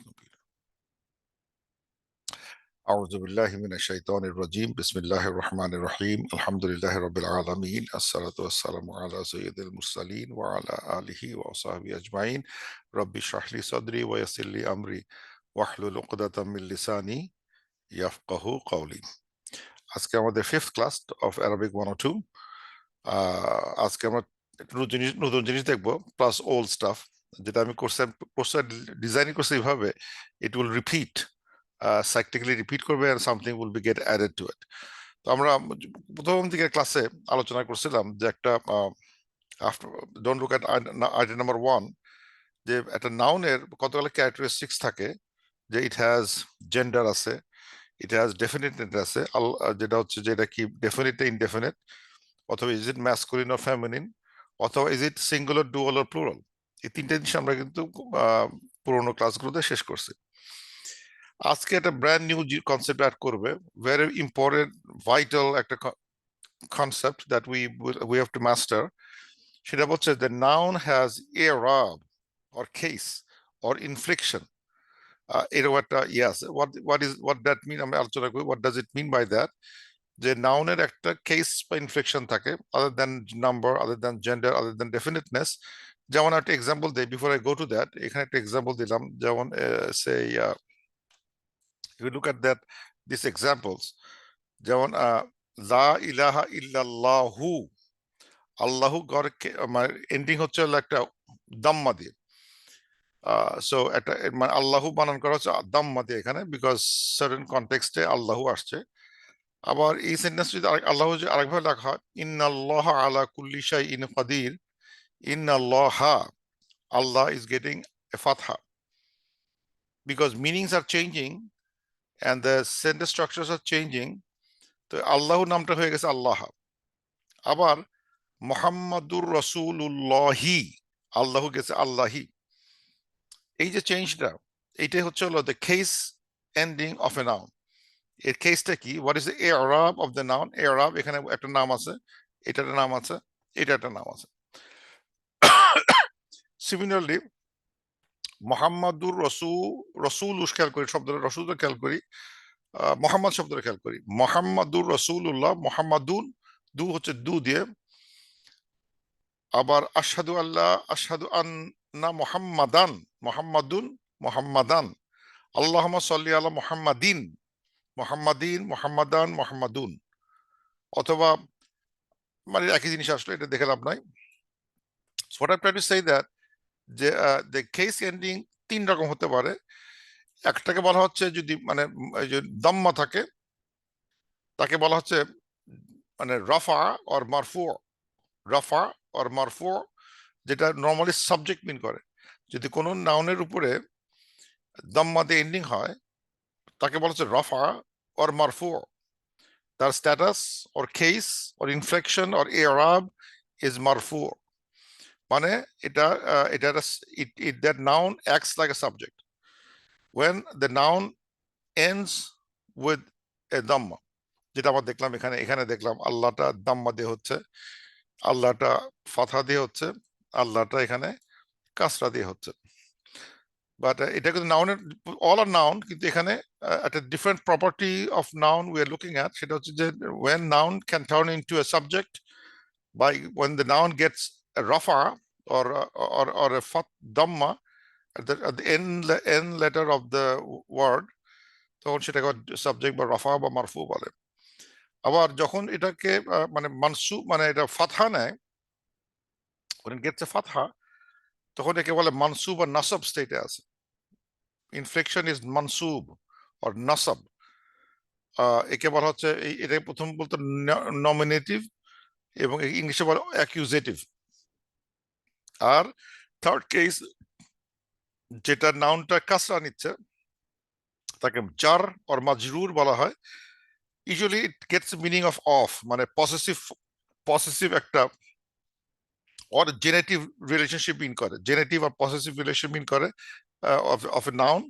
computer. أعوذ بالله من الشيطان الرجيم بسم الله الرحمن الرحيم الحمد لله رب العالمين الصلاة والسلام على سيد المرسلين وعلى آله وصحبه أجمعين ربي اشرح لي صدري ويسر لي أمري واحلل عقدة من لساني يفقه قولي. আজকে আমাদের fifth class of Arabic 102। আজকে আমরা নতুন জিনিস দেখবো প্লাস ওল্ড স্টাফ, যেটা আমি কোর্সে ডিজাইন করছি এইভাবে ইট উইল রিপিট, সাইক্লিক্যালি রিপিট করবে and something will be get added to it. তো আমরা প্রথম দিকের ক্লাসে আলোচনা করছিলাম যে একটা after don't look at item number 1, যে একটা নাউনের কতগুলো ক্যারেক্টারিস্টিক্স থাকে, যে ইট হ্যাজ জেন্ডার আছে, ইট হ্যাজ ডেফিনিটনেস আছে, যেটা হচ্ছে যে এটা কি ডেফিনিট ইনডেফিনিট, অথবা is it masculine or feminine, অথবা is it singular dual or plural. এই তিনটা জিনিস আমরা কিন্তু পুরোনো ক্লাসগুলোতে শেষ করছি। আজকে একটা ব্র্যান্ড নিউ কনসেপ্ট অ্যাড করবে, ভেরি ইম্পর্টেন্ট ভাইটাল একটা concept that we have to master. সেটা হচ্ছে দ্য নাউন হ্যাজ এরাব অর কেস অর ইনফ্লিকশন। এরকম একটা ইয়াস, হোয়াট দ্যাট মিন আমি আলোচনা করি। What does it mean by that? যে নাউনের একটা কেস বা ইনফ্লেকশন থাকে, other than number, other than gender, other than definiteness. যেমন একটা এক্সাম্পল দেই before I go to that. এখানে একটা এক্সাম্পল দিলাম, যেমন সে you look at that these examples, যেমন লা ইলাহা ইল্লাল্লাহু, আল্লাহু গড় মানে এন্ডিং হচ্ছে একটা দাম্মা দিয়ে। সো একটা মানে আল্লাহু বানান করা হচ্ছে দাম্মা দিয়ে এখানে, বিকজ সার্টেন কনটেক্সটে আল্লাহু আসছে। আবার এই সেন্টেন্স যদি আল্লাহ আরেকভাবে লেখা হয়, ইন্নাল্লাহ আলা কুল্লি শাইইন কাদির, ইন্নাল্লাহা, Allah is getting a fatha because meanings are changing and the sentence structures are changing. তো আল্লাহ নামটা হয়ে গেছে আল্লাহ। আবার মুহাম্মাদুর রাসূলুল্লাহি, আল্লাহ গেছে আল্লাহি। এই যে চেঞ্জটা, এইটাই হচ্ছে হলো the case ending of a noun. এর কেসটা কি? হোয়াট ইজ দ্য এরাব অফ দ্য নাউন? এরাব, এখানে একটা নাম আছে, এটার নাম আছে, এটা একটা নাম আছে। সিমিলারলি মোহাম্মদুর রসুল খেয়াল করি, শব্দটা রসুলটা খেয়াল করি, মোহাম্মদ শব্দটা খেয়াল করি, মোহাম্মদুর রসুল্লাহ, মোহাম্মদুন, দু হচ্ছে দু দিয়ে। আবার আশহাদু আল্লাহ, আশহাদু আন্না মোহাম্মাদান, মোহাম্মদুন, মোহাম্মাদান। আল্লাহুম্মা সাল্লি আলা মোহাম্মাদিন, মোহাম্মাদিন, মোহাম্মাদান, মোহাম্মদুন। অথবা মানে একই জিনিস আসলে, এটা দেখে লাভ নাই। So what I'm trying to say that যে the case ending তিন রকম হতে পারে। একটাকে বলা হচ্ছে যদি মানে দাম্মা থাকে, তাকে বলা হচ্ছে মানে রাফা অর মারফু, রাফা অর মারফু, যেটা নর্মালি সাবজেক্ট মিন করে। যদি কোনো নাউনের উপরে দাম্মা দিয়ে এন্ডিং হয়, তাকে বলা হচ্ছে রাফা অর মারফু। তার status or case or inflection or এরাব ইজ মারফু। মানে এটা এটা that noun acts like a subject when the noun ends with a dhamma, যেটা আমরা দেখলাম এখানে। এখানে দেখলাম আল্লাহটা দাম্মা দিয়ে হচ্ছে, আল্লাহটা ফাথা দিয়ে হচ্ছে, আল্লাহটা এখানে কাসরা দিয়ে হচ্ছে। বাট এটা কিন্তু নাউনের অল আর নাউন, কিন্তু এখানে একটা different property of noun we are looking at. সেটা হচ্ছে যে when noun can turn into a subject by when the noun gets a rafa or a fat dhamma at the end letter of the word, তখন সেটাকে subject বা রাফা বা মারফু বলে। আবার যখন এটাকে মানে মানসুব মানে এটা ফাতহা নেয়, when it gets a ফাতহা, তখন একে বলে মানসুব আর নাসব স্টেটে আছে। ইনফ্লেকশন ইজ মানসুব আর নাসব। একে বলা হচ্ছে এটা প্রথম বলতে নমিনেটিভ, এবং ইংলিশে বলে অ্যাকিউজেটিভ। আর থার্ড কেস, যেটা নাউনটা কাসরা নিচ্ছে, তাকে জার আর মাজরুর বলা হয়। Usually it gets meaning of মানে পসেসিভ একটা or genitive relationship mean করে, genitive or possessive relation mean করে of a noun,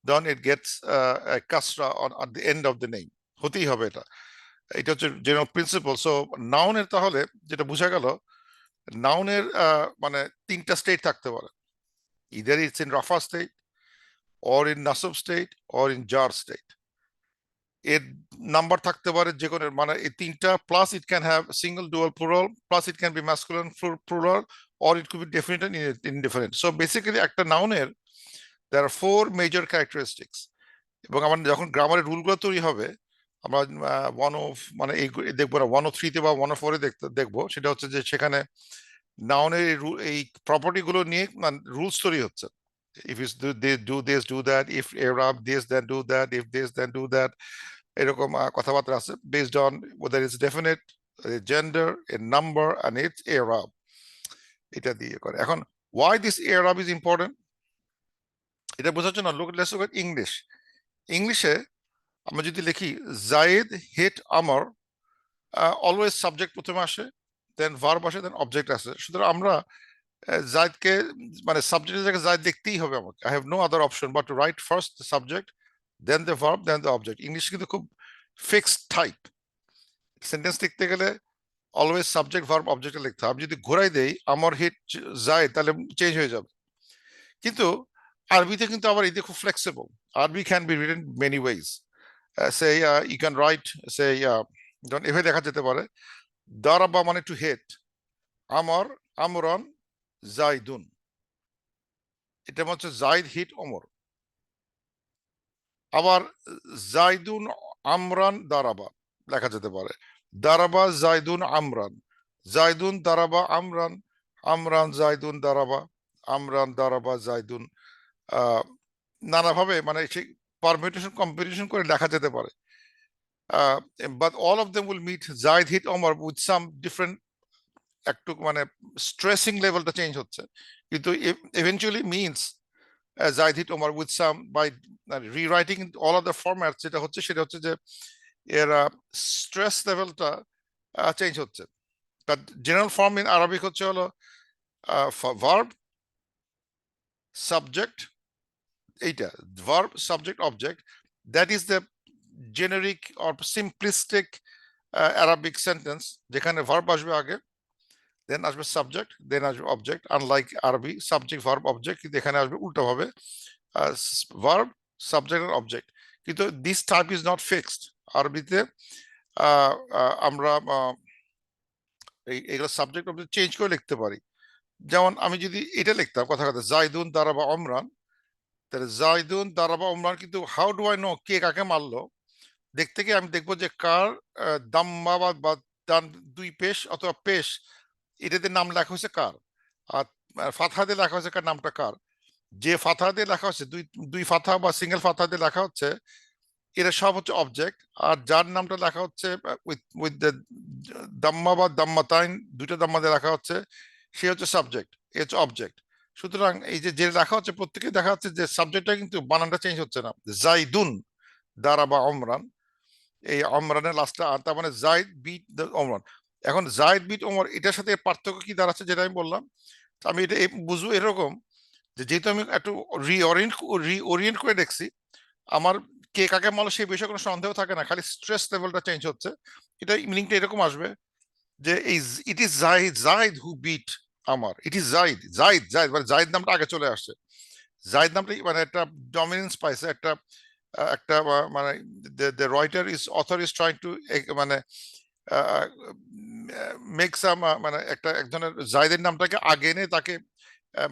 then it gets a kasra on at the end of the name, হতেই হবে এটা। এটা হচ্ছে জেনারেল প্রিন্সিপাল। সো নাউনের তাহলে যেটা বোঝা গেল, নাউনের মানে তিনটা স্টেট থাকতে পারে। ইদার ইটস ইন রাফা state, or in nasab state or in jar state. এর নাম্বার থাকতে পারে যে কোনো, মানে এই তিনটা, plus it can have single dual plural, plus it can be masculine plural, or it could be definite and indefinite. So basically একটা নাউনের there are four major characteristics. এবং আমার যখন গ্রামারের রুলগুলো তৈরি হবে, আমরা ওয়ান অফ মানে এই দেখবো না, 103-তে বা 104-এ দেখবো, সেটা হচ্ছে যে সেখানে নাউনের এই প্রপার্টি গুলো নিয়ে রুলস তৈরি হচ্ছে। if you do this do that, if Arab this then do that, if this then do that, এরকম কথাবার্তা আছে based on whether it's definite, a gender, a number and it's Arab, এটা দিয়ে করে। এখন why this Arab is important এটা বোঝার জন্য let's look at English. ইংলিশে আমরা যদি লিখি জায়েদ হিট আমর, অলওয়েজ সাবজেক্ট প্রথমে আসে, দেন ভার্ব আসে, দেন অবজেক্ট আসে। সুতরাং আমরা জায়েদকে মানে সাবজেক্টের জায়গায় জায়েদ লিখতেই হবে আমাকে। I have no other option but to write first the subject, then the verb, then the object. English কিন্তু খুব ফিক্সড টাইপ, সেন্টেন্স লিখতে গেলে অলওয়েজ সাবজেক্ট ভার্ব অবজেক্টে লিখতে হবে। আমি যদি ঘোরাই দেই আমর হিট জায়েদ, তাহলে চেঞ্জ হয়ে যাবে। কিন্তু আরবিতে কিন্তু আবার এটা খুব ফ্লেক্সিবল। আরবি can be written many ways. say you can write, say যেমন এভাবে দেখা যেতে পারে, দারাবা মানে টু হেট, আমর আমরান জাইদুন, এটা হচ্ছে জাইদ হিট ওমর। আবার জাইদুন আমরান দারাবা লেখা যেতে পারে, দারাবা জাইদুন আমরান, জাইদুন দারাবা আমরান, আমরান জাইদুন দারাবা, আমরান দারাবা জাইদুন। নানাভাবে মানে সেই পারমিউটেশন কম্বিনেশন করে লেখা যেতে পারে। But all of them will meet Zaid hit Omar with some different, একটু মানে স্ট্রেসিং লেভেলটা চেঞ্জ হচ্ছে, কিন্তু eventually means Zaid hit Omar with some by rewriting all of the formats, যেটা হচ্ছে সেটা হচ্ছে যে এর স্ট্রেস লেভেলটা চেঞ্জ হচ্ছে। তার জেনারেল ফর্ম ইন আরবিক হচ্ছে হলো ভার্ব সাবজেক্ট, এইটা verb subject object, that is the generic or simplistic Arabic sentence, যেখানে ভার্ব আসবে আগে, দেন আসবে সাবজেক্ট, দেন আসবে অবজেক্ট। আনলাইক আরবি সাবজেক্ট ভার্ব অবজেক্ট, কিন্তু এখানে আসবে উল্টো ভাবে, ভার্ব সাবজেক্ট আর অবজেক্ট। কিন্তু this type is not fixed. আরবিতে আমরা এইগুলো সাবজেক্ট অবজেক্ট চেঞ্জ করে লিখতে পারি। যেমন আমি যদি এটা লিখতাম কথা কথা জাইদুন দারাবা অমরান, তাহলে জাইদুন দারাবা অমরান, কিন্তু হাউ ডু আই নো কে কাকে মারলো? দেখতে গিয়ে আমি দেখবো যে কার দাম্মা বা ডান দুই পেশ অথবা পেশ, এটাতে নাম লেখা হয়েছে কার, আর ফাথা দিয়ে লেখা হয়েছে কার, নামটা কার। যে ফাথা দিয়ে লেখা হচ্ছে, দুই দুই ফাথা বা সিঙ্গেল ফাথা দিয়ে লেখা হচ্ছে, এরা সব হচ্ছে অবজেক্ট। আর যার নামটা লেখা হচ্ছে উইথ উইথ দ্য দাম্মা বা দাম্মাতাইন, দুইটা দাম্মা দিয়ে লেখা হচ্ছে, সে হচ্ছে সাবজেক্ট, এ হচ্ছে অবজেক্ট। সুতরাং এই যে যে লেখা হচ্ছে প্রত্যেকে দেখা যাচ্ছে যে সাবজেক্টটা কিন্তু বানানটা চেঞ্জ হচ্ছে না। জাইদুন দারাবা অমরান, এই অমরানের লাস্টটা আর, তার মানে জাইদ বিট ওমর। এখন জাইদ বিট ওমর এটার সাথে পার্থক্য কি দাঁড়াচ্ছে, যেটা আমি বললাম। আমি এটা বুঝবো এরকম যে যেহেতু আমি একটু রিওরিয়েন্ট করে দেখছি, আমার কে কাকে মারলো সেই বিষয়ে কোনো সন্দেহ থাকে না, খালি স্ট্রেস লেভেলটা চেঞ্জ হচ্ছে। এটা মিনিংটা এরকম আসবে যে এই it is Zahid, Zahid who beat আমার, ইট ইজ জাহিদ, জাহিদ জাহিদ মানে জাহিদ নামটা আগে চলে আসছে। জাহিদ নামটা মানে একটা ডমিনেন্স পাইছে, একটা একটা মানে the writer is author is trying to মানে মেক সাম মানে একটা একজনের জাহিদের নামটাকে আগে এনে তাকে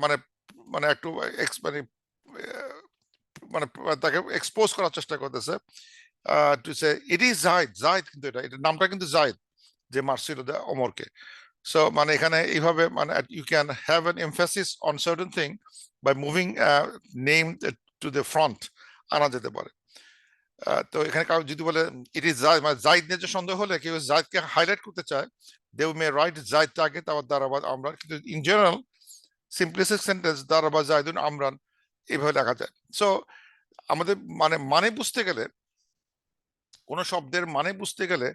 মানে মানে একটু মানে মানে তাকে এক্সপোজ করার চেষ্টা করতেছে, to say it is Zahid, Zahid কিন্তু এটা নামটা কিন্তু জাহিদ যে মারছিল ওমরকে। সো মানে এখানে এইভাবে মানে you can have an emphasis on certain thing by moving name to the front, আনা যেতে পারে। তো এখানে কারো যদি বলে ইট ইজ জাহিদ, মানে জাহিদ নিয়ে যে সন্দেহ হলে কেউ জাহিদকে হাইলাইট করতে চায়, দে মে রাইট জাহিদটা আগে, তারপর দারাবাদ আমরান। কিন্তু ইন জেনারেল সিম্পলিস্টিক সেন্টেন্স দারাবাদ জাহিদুন আমরান এইভাবে লেখা যায়। সো আমাদের মানে মানে বুঝতে গেলে, কোনো শব্দের মানে বুঝতে গেলে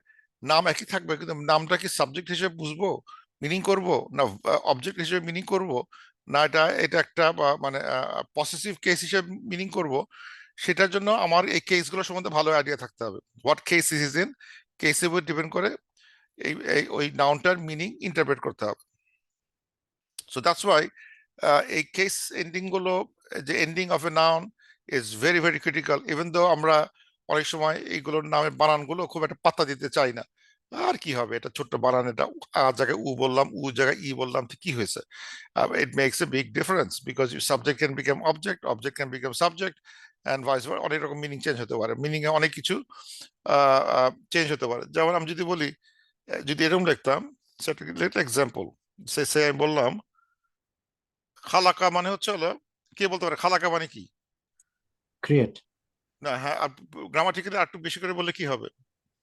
নাম একই থাকবে, কিন্তু নামটা কি সাবজেক্ট হিসেবে বুঝবো, মিনিং করব, না অবজেক্ট হিসেবে মিনিং করব, না এটা এটা একটা মানে পসেসিভ কেস হিসেবে মিনিং করব, সেটার জন্য আমার এই কেসগুলো সম্বন্ধে ভালো আইডিয়া থাকতে হবে। হোয়াট কেস ইজ ইন, কেসের উপর ডিপেন্ড করে এই ওই নাউনটার মিনিং ইন্টারপ্রেট করতে হবে। সো দ্যাটস ওয়াই এই কেস এন্ডিং গুলো, যে ending of a noun, is very very critical, even though আমরা অনেক সময় এইগুলোর নামে বানানগুলো খুব একটা পাত্তা দিতে চাই না। আর কি হবে, এটা ছোট্ট বানান, এটা আ জায়গায় উ বললাম, উ জায়গায় ই বললাম, তো কি হয়েছে? It makes a big difference because your subject can become object, object can become subject, and vice versa. অনেক রকম মিনিং চেঞ্জ হতে পারে, মিনিং এ অনেক কিছু চেঞ্জ হতে পারে। যেমন আমি যদি বলি, যদি এরকম লিখতাম, লেট এক্সাম্পল, সে আমি বললাম খালাকা মানে হচ্ছে হলো, কে বলতে পারে খালাকা মানে কি? ক্রিয়েট। না, হ্যাঁ, গ্রামাটিক্যালি আর একটু বেশি করে বললে কি হবে?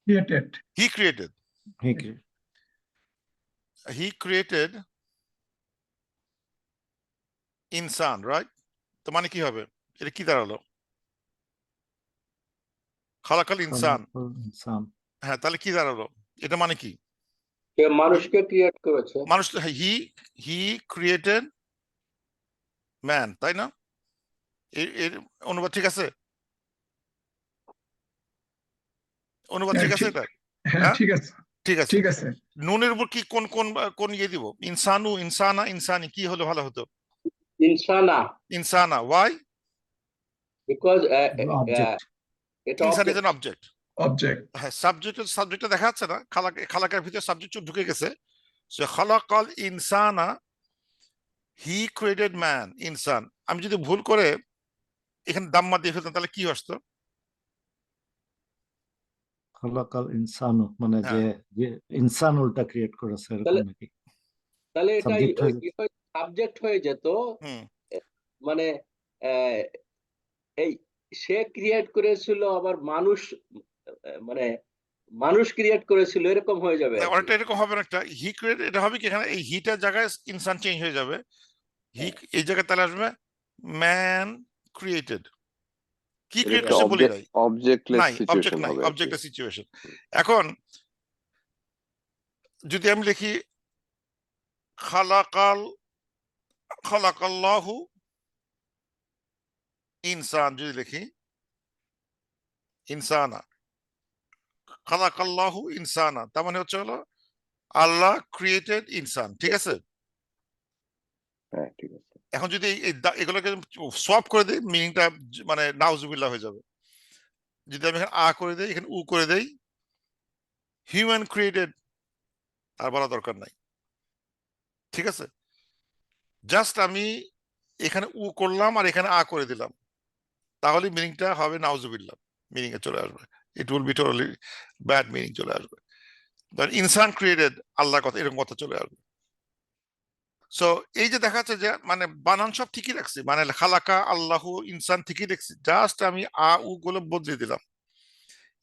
Created. হি ক্রিয়েটেড, হি হি ক্রিয়েটেড ইনসান, রাইট? তো মানে কি হবে, এটা কি দাঁড়ালো? খালাকাল ইনসান, ইনসান। হ্যাঁ, তাহলে কি দাঁড়ালো, এটা মানে কি? সে মানুষকে ক্রিয়েট করেছে। মানুষ, হি হি ক্রিয়েটেড ম্যান, তাই না? এর অনুবাদ ঠিক আছে? অনুবাদ ঠিক আছে এটা? হ্যাঁ, ঠিক আছে, ঠিক আছে। ঠিক আছে। নুনের উপর কি কোন কোন কোন ইয়ে দিব? ইনসানু, ইনসানা, ইনসানি, কি হলো ভালো হতো? ইনসানা, ইনসানা, ওয়াই? Because object. এটা ইনসান is object. An object. Object. হ্যাঁ, সাবজেক্টটা দেখা যাচ্ছে না, খালাকের ভিতরে সাবজেক্ট ঢুকে গেছে। সো খালাকাল ইনসানা, হি ক্রিয়েটেড ম্যান, ইনসান। আমি যদি ভুল করে এখানে দাম্মা দিয়ে ফেলতাম তাহলে কি আসতো? খলাকাল ইনসানু মানে যে হ্যাঁ, যে ইনসান উল্টা ক্রিয়েট করেছে এরকম তাহলে নাকি? তাহলে এটা সাবজেক্ট হয়ে যেত। সাবজেক্ট হয়ে যেত। হুম, মানে আহ, এই সে ক্রিয়েট করেছিল, আবার মানুষ মানে মানুষ ক্রিয়েট করেছিল, এরকম হয়ে যাবে না, আর কি। অনেকটা এরকম হবে না, একটা হি ক্রিয়েট, এটা হবে কি এখানে এই হিটার জায়গায় ইনসান চেঞ্জ হয়ে যাবে, হি হ্যাঁ। এই জায়গায় তাহলে আসবে ম্যান ক্রিয়েটেড। কি এটা ক্রিয়েট একটা করছে বলি নাই, অবজেক্টলেস নাই অবজেক্ট সিচুয়েশন নাই, হবে আর কি। অবজেক্টের সিচুয়েশন। এখন যদি আমি লিখি খালাকাল, খালাকাল্লাহু ইনসান, যদি লিখি ইনসানা, খালাকাল্লাহু ইনসানা, তার মানে হচ্ছে হলো আল্লাহ ক্রিয়েটেড ইনসান, ঠিক আছে? হ্যাঁ, ঠিক আছে। এখন যদি এগুলোকে সোয়াপ করে দিই, মিনিংটা মানে নাউজুবিল্লাহ হয়ে যাবে। যদি আমি এখানে আ করে দেই, এখানে উ করে দেই, হিউম্যান ক্রিয়েটেড, আর বলা দরকার নাই, ঠিক আছে? জাস্ট আমি এখানে উ করলাম আর এখানে আ করে দিলাম, তাহলে মিনিংটা হবে নাউজুবিল্লাহ, মিনিং এ চলে আসবে, it will be totally bad meaning চলে আসবে। ইনসান ক্রিয়েটেড, আল্লাহর কথা, এরকম কথা চলে আসবে। সো এই যে দেখা যাচ্ছে যে মানে বানান সব ঠিকই রাখছি, মানে খালাকা আল্লাহু ইনসান ঠিকই রাখছি, জাস্ট আমি আ উ গুলো বদলে দিলাম,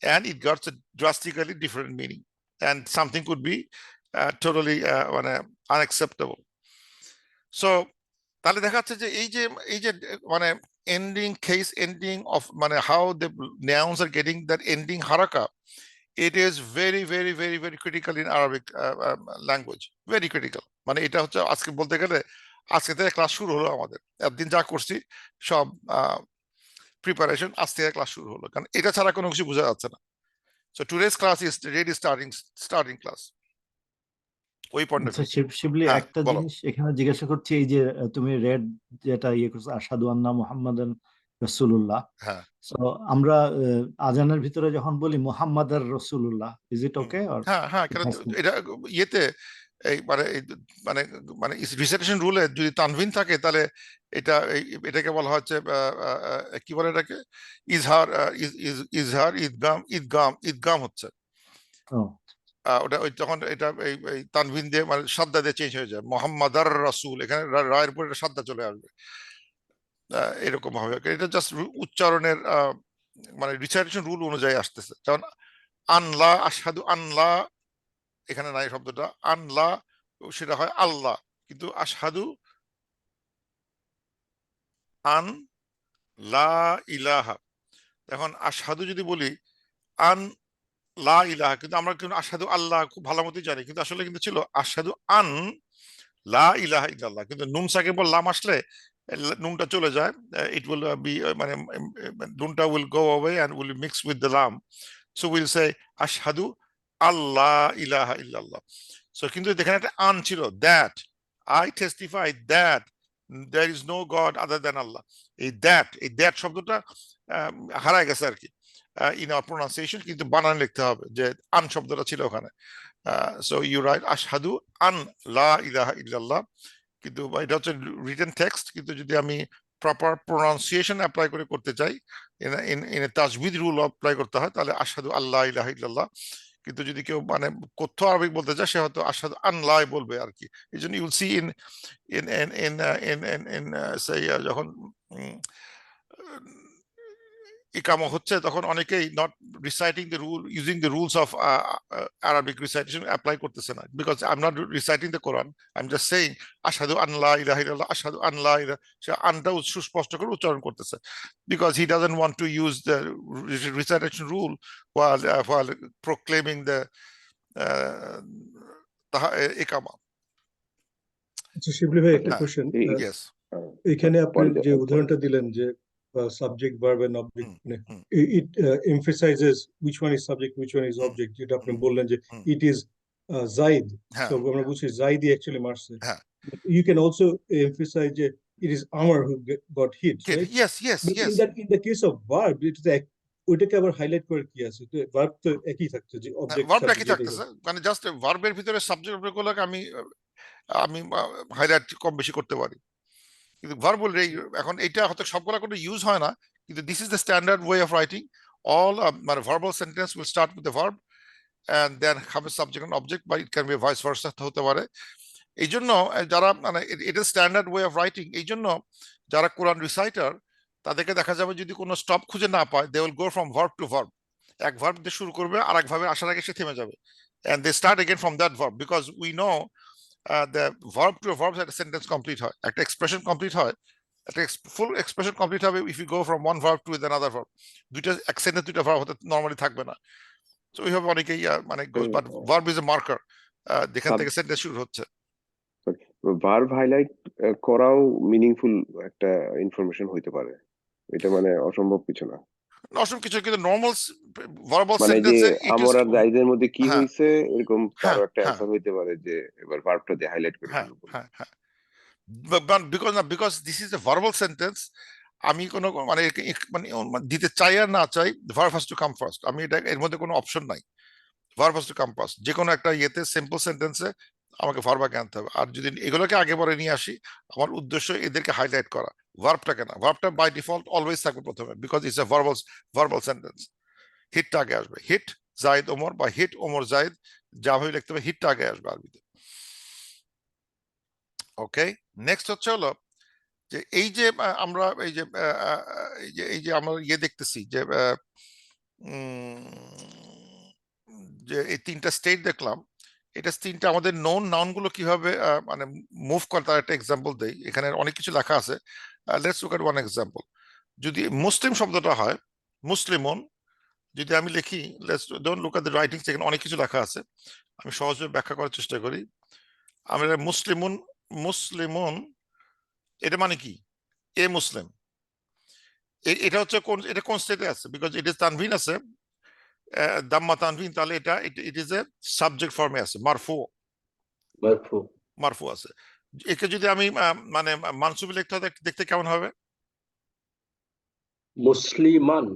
and it got a drastically different meaning, and something could be totally মানে unacceptable. সো তাহলে দেখা যাচ্ছে যে এই যে মানে এন্ডিং, কেস এন্ডিং অফ, মানে how the nouns are getting that ending haraka, it is very very very very critical in Arabic language, very critical। মানে এটা হচ্ছে আজকে বলতে গেলে আজকে থেকে ক্লাস শুরু হলো আমাদের, একদিন যা করছি সব প্রিপারেশন, আজ থেকে ক্লাস শুরু হলো, কারণ এটা ছাড়া কোনো কিছু বোঝা যাচ্ছে না। So today's class is ready, starting class, ওই পয়েন্ট অফ আচ্ছা ভিউ। শিবলি, হ্যাঁ, একটা বলো। জিনিস এখানে জিজ্ঞাসা করছি, এই যে তুমি রেড যেটা ইয়ে করছো, আশহাদু আন্না মুহাম্মাদান রাসূলুল্লাহ, হ্যাঁ, সো আমরা আজানের ভিতরে যখন বলি মুহাম্মাদার রাসূলুল্লাহ, is it hmm, okay or হ্যাঁ, হ্যাঁ, কেন এটা ইয়েতে এই মানে মানে রিসাইটেশন রুলে যদি তানভিন থাকে তাহলে এটা এটাকে বলা হচ্ছে কি বলে এটাকে, ইজহার, ইজহার, ঈদগাম, ঈদগাম, ঈদগাম হচ্ছে। ওটা ওই তখন এটা এই তানভিন দিয়ে মানে সাদ্দা দিয়ে চেঞ্জ হয়ে যায়, মোহাম্মদার রাসূল, এখানে রায়ের উপর এটা সাদ্দা চলে আসবে, এরকম হবে। এটা জাস্ট উচ্চারণের মানে রিসাইটেশন রুল অনুযায়ী আসতেছে। যেমন আনলা, আশহাদু আনলা, এখানে নাই শব্দটা, আনলা, সেটা হয় আল্লাহ, কিন্তু আশহাদু আন লা ইলাহা। এখন আশহাদু যদি বলি আন লা ইলাহা, কিন্তু আমরা কিন্তু আশহাদু আল্লাহ খুব ভালো মতোই জানি, কিন্তু আসলে কিন্তু ছিল আশহাদু আন লা ইলাহা ইল্লাল্লাহ, কিন্তু নুন সাকিব লাম আসলে নুনটা চলে যায়, ইট উইল বি মানে নুনটা will go away and will mix with the লাম, সো উইল সে আশহাদু আল্লাহ ইলাহা ইল্লাল্লাহ। সো কিন্তু এখানে একটা আন ছিল, that I testify that there is no God other than Allah. এই that শব্দটা হারায় গেছে আর কি in our pronunciation, কিন্তু বানান লিখতে হবে, যে আন শব্দটা ছিল ওখানে। So you write আশহাদু আন লা ইলাহা ইল্লাল্লাহ, কিন্তু এটা হচ্ছে রিটেন টেক্সট, কিন্তু যদি আমি প্রপার প্রোনাউন্সিয়েশন অ্যাপ্লাই করে করতে চাই, ইন তাজবিদ রুল অ্যাপ্লাই করতে হয়, তাহলে আশহাদু আল্লাহ ইলাহা ইল্লাল্লাহ। কিন্তু যদি কেউ মানে কথ্য আরবিক বলতে চায়, সে হয়তো আশহাদু আন লা বলবে আর কি। এই জন্য ইউল সি ইন যখন ইকামা হচ্ছে, তখন অনেকেই not reciting the rule, using the rules of Arabic recitation apply করতেছে না, because I am not reciting the Quran, I am just saying আশহাদু আন লা ইলাহা ইল্লাল্লাহ, আশহাদু আন লা ইলাহা, সে আনটা সুস্পষ্ট করে উচ্চারণ করতেছে, because he doesn't want to use the recitation rule while proclaiming the ইকামা। আচ্ছা শিবলি ভাই, একটা হ্যাঁ, কোশ্চেন। yes, এখানে আপনি পরে যে উদাহরণটা দিলেন যে subject verb and object, hmm, মানে hmm, it emphasizes which one is subject which one is hmm, object, যেটা আপনি হুম, বললেন যে হুম, ইট ইজ জাইদ, হ্যাঁ, সো আমরা বুঝছি জাইদই অ্যাকচুয়ালি মারছে। হ্যাঁ, You can also emphasize that it is Amar who got hit, right? yes, yes, But yes. in the case of verb, it is ওইটাকে আবার হাইলাইট করে কি আছে? ভার্ব তো একই থাকছে, যে অবজেক্ট ভার্বটা কি সাবজেক্ট যেটাই থাকতেছে, হোক। মানে জাস্ট ভার্বের ভিতরে সাবজেক্ট গুলোকে আমি আমি হাইলাইট কম বেশি করতে পারি, কিন্তু ভার্ব বললে এখন এটা হয়তো সবগুলা কোনো ইউজ হয় না, কিন্তু this is the standard way of writing all, মানে verbal sentence will start with the verb and then have a subject and object, but it can be vice versa হতে পারে। এই জন্য যারা মানে এটা স্ট্যান্ডার্ড ওয়ে অফ রাইটিং, এই জন্য যারা কোরআন রিসাইটার, তাদেরকে দেখা যাবে যদি কোনো স্টপ খুঁজে না পায়, they will go from verb to verb, এক ভার্ব দিয়ে শুরু করবে আর এক ভাবে আসার আগে সে থেমে যাবে, and they start again from that verb, because we know the verb to a verb একটা সেন্টেন্স কমপ্লিট হয়, একটা এক্সপ্রেশন কমপ্লিট হয়, একটা ফুল এক্সপ্রেশন কমপ্লিট হবে if you go from one verb to another verb, দুইটা এক সেন্টেন্স দুইটা verb হতে নরমালি থাকবে না। So we have অনেকেই মানে goes, but verb is a marker, যেখান থেকে সেন্টেন্স শুরু হচ্ছে। ভার্ব হাইলাইট করাও মিনিংফুল একটা ইনফরমেশন হইতে পারে, এটা মানে অসম্ভব কিছু না। অসম কিছু, কিন্তু নর্মাল ভার্বাল মানে যে সেন্টেন্সে ইট ইজ, আমর আর জাইদের মধ্যে কি হ্যাঁ, হইছে, এরকম হ্যাঁ, তারও একটা হ্যাঁ, অ্যান্সার হইতে পারে, যে এবার ভার্বটা দিয়ে হাইলাইট করে হ্যাঁ, শুরু করব। হ্যাঁ, হ্যাঁ, because this is a verbal sentence, আমি কোনো মানে মানে দিতে চাই আর না চাই, verb has to come first, আমি এটা এর মধ্যে কোনো অপশন নাই, verb has to come first, যে কোনো একটা ইয়েতে সিম্পল সেন্টেন্সে আমাকে ভার্ব আগে আনতে হবে, আর যদি এগুলোকে আগে পরে নিয়ে আসি, আমার উদ্দেশ্য এদেরকে হাইলাইট করা, ভার্বটাকে না, ভার্বটা বাই ডিফল্ট অলওয়েজ থাকবে প্রথমে, because it's a verbal sentence, হিটটা আগে আসবে, হিট জাহিদ ওমর বা হিট ওমর জাহিদ, যা ভাবে লিখতে হবে, হিটটা আগে আসবে আরবিতে। ওকে, নেক্সট হচ্ছে হলো যে এই যে আমরা এই যে আমরা ইয়ে দেখতেছি যে যে এই তিনটা স্টেট দেখলাম, এটা তিনটা আমাদের নাউন গুলো কিভাবে মানে মুভ করে, তার একটা এক্সাম্পল দেই, এখানে অনেক কিছু লেখা আছে, let's look at one example. যদি মুসলিম শব্দটা হয় মুসলিমুন, যদি আমি লিখি, let's don't look at the writing, এখানে অনেক কিছু লেখা আছে, আমি সহজে ব্যাখ্যা করার চেষ্টা করি। আমরা মুসলিমুন এটা মানে কি, এ মুসলিম, এটা হচ্ছে কোন, এটা কোন স্টেটে আছে, বিকজ ইট ইজ তানভিন আছে, দাম্মা তানভিন, তাহলে এটা ইট ইজ এ সাবজেক্ট ফর্মে আছে, মারফু, মারফু। মারফু আছে। একে যদি আমি মানে মানসুবি লিখতে হয়, দেখতে কেমন হবে? মুসলিমান।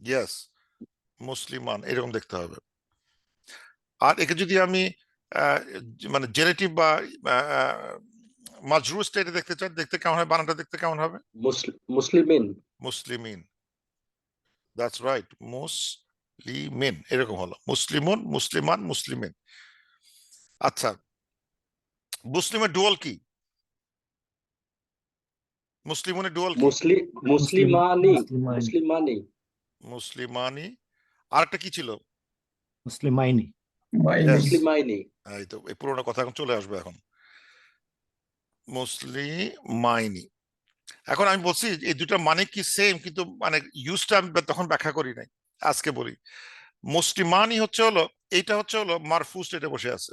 ইয়েস, মুসলিমান, এরকম দেখতে হবে। আর একে যদি আমি মানে জেনেটিভ বা মাজরুর স্টেটে দেখতে চাই, দেখতে কেমন হবে, বানানটা দেখতে কেমন হবে? মুসলিমিন। মুসলিমিন, দ্যাটস রাইট, মুসলিমিন, এরকম হলো, মুসলিমুন, মুসলিমান, মুসলিমিন। আচ্ছা, মুসলিমের ডুয়াল কি? মুসলিমুনের ডুয়াল কি? মুসলিমানি। মুসলিমাইনি। মুসলিমানি। মুসলিমানি, আরেকটা কি ছিল? মুসলিমাইনি। Yes, মুসলিমাইনি। এই তো এই পুরোনো কথা এখন চলে আসবে, এখন মুসলিমাইনি। এখন আমি বলছি এই দুটা মানে কি সেম, কিন্তু মানে ইউজটা আমি তখন ব্যাখ্যা করি নাই, আজকে বলি। মুসলিমানি হচ্ছে হলো, এইটা হচ্ছে হলো মারফু স্টেটে বসে আছে,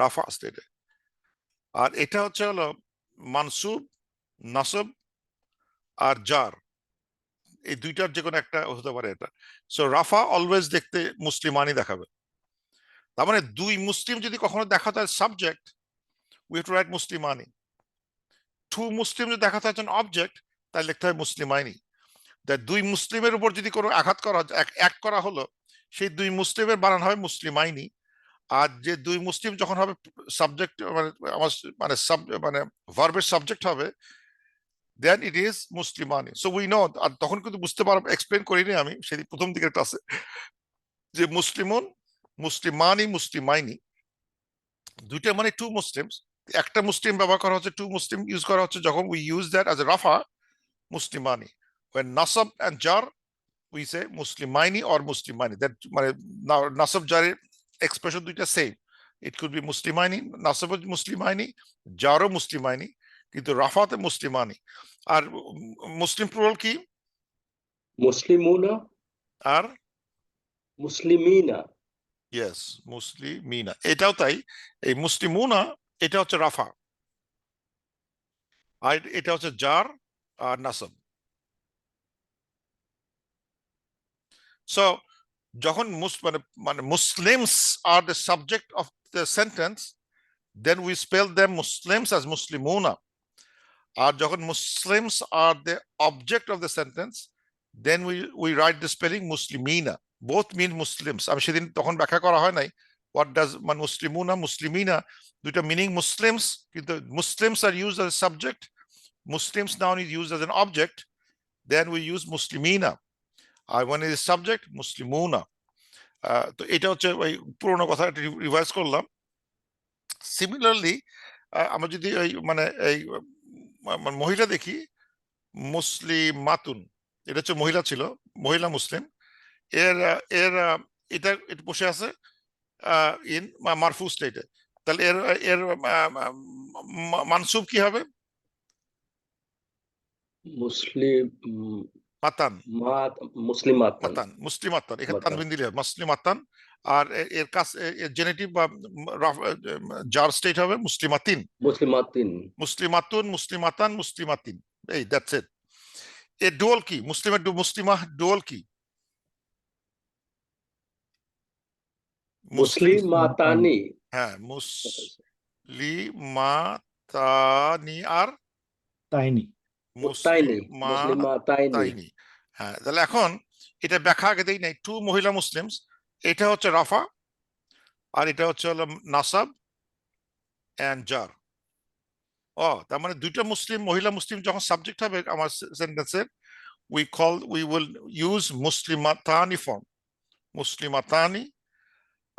রাফা স্টেটে, আর এটা হচ্ছে হলো মানসুব, নাসব আর জার, এই দুইটার যে কোনো একটা হতে পারে এটা। সো রাফা অলওয়েজ দেখতে মুসলিমানি দেখাবে, তার মানে দুই মুসলিম যদি কখনো দেখা যায় subject, we have to write মুসলিমানি। টু মুসলিম যদি দেখাতে হয় একজন অবজেক্ট, তাহলে লিখতে হয় মুসলিমাইনি। দুই মুসলিমের উপর যদি কোনো আঘাত করা এক করা হলো, সেই দুই মুসলিমের বানান হবে মুসলিমাইনি। আর যে দুই মুসলিম যখন হবে সাবজেক্ট, মানে আমার মানে মানে ভার্বের সাবজেক্ট হবে, দেন ইট ইজ মুসলিমানি। So we know. আর তখন কিন্তু বুঝতে পারবো, এক্সপ্লেন করিনি আমি সেই প্রথম দিকের ক্লাসে, যে মুসলিমুন, মুসলিমানি, মুসলিমাইনি দুইটা মানে টু মুসলিমস। একটা মুসলিম ব্যবহার করা হচ্ছে, টু মুসলিম ইউজ করা হচ্ছে যখন we use that as a রাফা, মুসলিমানি। when nasab and jar we say muslimaini or muslimani, that মানে nasab jarer expression দুইটা same. it could be muslimaini, nasab muslimaini, jaro muslimaini, কিন্তু রাফাতে মুসলিমানি। আর মুসলিম প্লুরাল কি? মুসলিমুনা, আর মুসলিমিনা। ইয়েস, মুসলিমিনা, এটাও তাই। এই মুসলিমুনা এটা হচ্ছে রাফা, আর এটা হচ্ছে জার আর নাসব। সো যখন মানে Muslims are the subject of the sentence, then we spell them Muslims as মুসলিমুনা। আর যখন Muslims are the object of the sentence, then we write the spelling মুসলিমিনা। Both mean Muslims. আমি সেদিন তখন ব্যাখ্যা করা হয় নাই হোয়াট ডাজ মানে মুসলিমুনা, মুসলিমিনা দুইটা মিনিং মুসলিমস, কিন্তু Muslims are used as subject, Muslims noun is used as an object, then we use muslimina. আর when it is subject, muslimuna. তো এটা হচ্ছে ওই পুরোনো কথা রিভাইজ করলাম। সিমিলারলি আমরা যদি ওই মানে এই মহিলা দেখি, মুসলিমাতুন, এটা হচ্ছে মহিলা ছিল, মহিলা মুসলিম। এর এর এটা এটা বসে আছে ইন মারফু স্টেটে, তাহলে এর এর মানসুব কি হবে? মুসলিম মাতান, মুসলিমাতান। মাতান, মুসলিমাতান, এখানে মাতান। তানবিন দিলে হবে মুসলিমাতান। আর এর কাজ জেনেটিভ বা জার স্টেট হবে মুসলিমাতিন, মুসলিমাতিন। মুসলিমাতুন, মুসলিমাতান, মুসলিমাতিন। এই দ্যাটস ইট। এর ডুয়াল কি? মুসলিমের মুসলিমা ডুয়াল কি? মুসলিমাতানি। হ্যাঁ, মুসলিমাতানি আর তাইনি। তাইনি, মুসলিমাতাইনি। তাইনি। হ্যাঁ, তাহলে এখন এটা ব্যাখ্যা আগে দেই নাই। টু মহিলা মুসলিমস, এটা হচ্ছে রাফা, আর এটা হচ্ছে হলো নাসাব এন্ড জার। তার মানে দুইটা মুসলিম, মহিলা মুসলিম যখন সাবজেক্ট হবে আমার সেন্টেন্সের, we will use muslimatani form, muslimatani।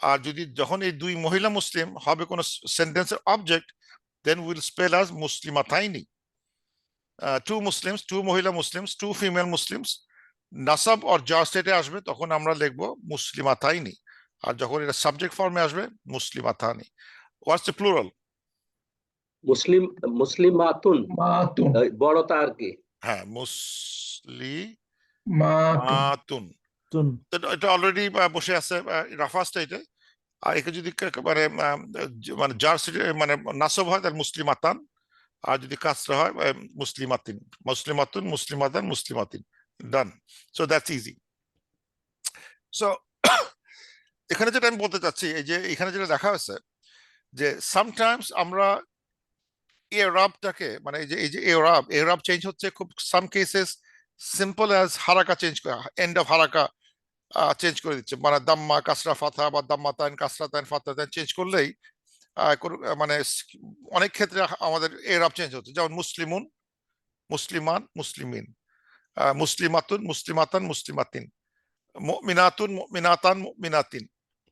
আর যদি যখন এই দুই মহিলা মুসলিম হবে কোন সেন্টেন্সের object, then we'll spell as muslimataini। two Muslims, two মহিলা মুসলিমস, two female Muslims, নাসাব আর জার স্টেটে আসবে তখন আমরা লিখবো মুসলিমাতাইনি। আর যখন এটা সাবজেক্ট ফর্মে আসবে মুসলিমাতানি। What's the plural? মুসলিমাতুন। মাতুন। বড়টা আর কি? হ্যাঁ, মাতুন। মুসলিমাতুন। এটা অলরেডি বসে আছে রাফা স্টেটে। আর একে যদি মানে জার স্টেটে মানে নাসব হয় তাহলে মুসলিমাতান, আর যদি কাসরা হয় মুসলিমাতিন, মুসলিমাতুন, মুসলিমাতান, মুসলিমাতিন। Done. So that's easy. So এখানে যেটা আমি বলতে চাচ্ছি, এই যে এখানে যেটা দেখা হয়েছে, যে সামটাইমস আমরা এরাবটাকে মানে এই যে এরাব চেঞ্জ হচ্ছে খুব সাম কেসেস সিম্পল অ্যাজ হারাকা চেঞ্জ করা, এন্ড অফ হারাকা চেঞ্জ করে দিচ্ছে, মানে দাম্মা কাসরা ফাথা বা দাম্মা তাইন কাসরা তাইন ফাথা তাইন চেঞ্জ করলেই মানে অনেক ক্ষেত্রে আমাদের এরাব চেঞ্জ হচ্ছে। যেমন মুসলিমুন, মুসলিমান, মুসলিমিন, মুসলিমাতুন, মুসলিমাতান, মুসলিমাতিন, মুমিনাতুন, মুমিনাতান, মুমিনাতিন।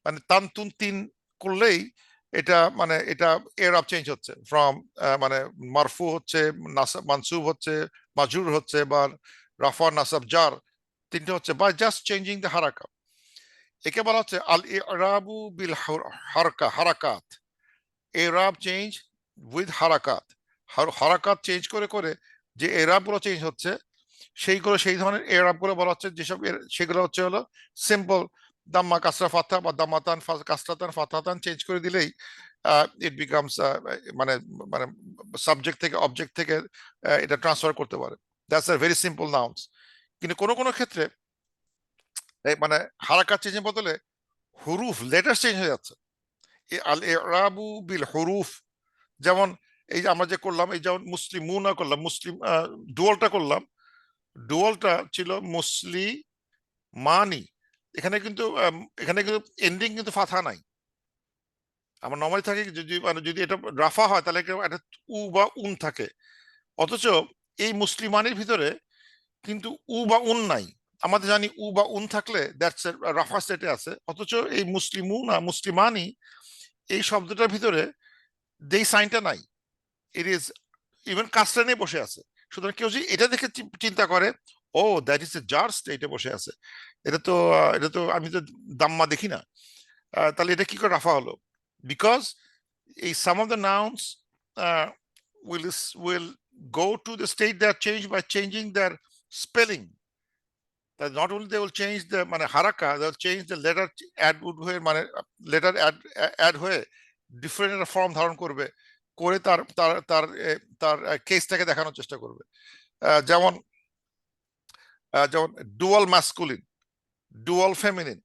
মানে তান তুন তিন করলেই এটা মানে এটা এরাব চেঞ্জ হচ্ছে ফ্রম মানে মারফু হচ্ছে, মানসুব হচ্ছে, মাজরুর হচ্ছে, বা রাফা, নাসাব, জার তিনটে হচ্ছে বাই জাস্ট চেঞ্জিং দ্য হারাকা। একে বলা হচ্ছে আল ইরাবু বিল হারাকাত। এরাব চেঞ্জ উইথ হারাকাত। হারাকাত চেঞ্জ করে করে যে এরাব গুলো চেঞ্জ হচ্ছে, সেইগুলো সেই ধরনের এরাব গুলো বলা হচ্ছে, যেসব সেগুলো হচ্ছে হলো সিম্পল দাম্মা কাসরা ফাথা বা দাম্মাতান কাসরাতান ফাথাতান চেঞ্জ করে দিলেই ইট বিকামস মানে মানে সাবজেক্ট থেকে অবজেক্ট থেকে এটা ট্রান্সফার করতে পারে। That's a very simple nouns. কিন্তু কোনো কোনো ক্ষেত্রে মানে হারাকাত চেঞ্জের বদলে হুরুফ লেটার চেঞ্জ হয়ে যাচ্ছে। আল ইরাবু বিল হুরুফ, যেমন এই যে আমরা যে করলাম, এই যেমন মুসলিমুনা করলাম, মুসলিম ডুয়ালটা করলাম, ডুয়ালটা ছিল মুসলিমানি। এখানে কিন্তু এন্ডিং কিন্তু ফাথা নাই। আমার নর্মালি থাকে যদি মানে যদি এটা রাফা হয় তাহলে একটা উ বা উন থাকে, অথচ এই মুসলিমানির ভিতরে কিন্তু উ বা উন নাই। আমাদের জানি উ বা উন থাকলে দ্যাটস রাফা স্টেটে আছে, অথচ এই মুসলিমুনা মুসলিমানি এই শব্দটার ভিতরে যেই সাইনটা নাই, ইট ইজ ইভেন কাস্টানে বসে আছে। সুতরাং কেউ যদি এটা দেখে চিন্তা করে, ও দ্যাট ইজ এ জার স্টেটে বসে আছে, এটা তো আমি তো দাম্মা দেখি না, তাহলে এটা কি করে রাফা হলো? বিকজ এই some of the nouns will go to the state they are changed by changing their spelling. That not only they will change the মানে হারাকা, they will change the letter add হয়ে মানে letter add হয়ে different একটা form ধারণ করবে, করে তার তার তার তার কেসটাকে দেখানোর চেষ্টা করবে। যেমন যেমন ডুয়াল ম্যাসকুলিন, ডুয়াল ফেমিনিন,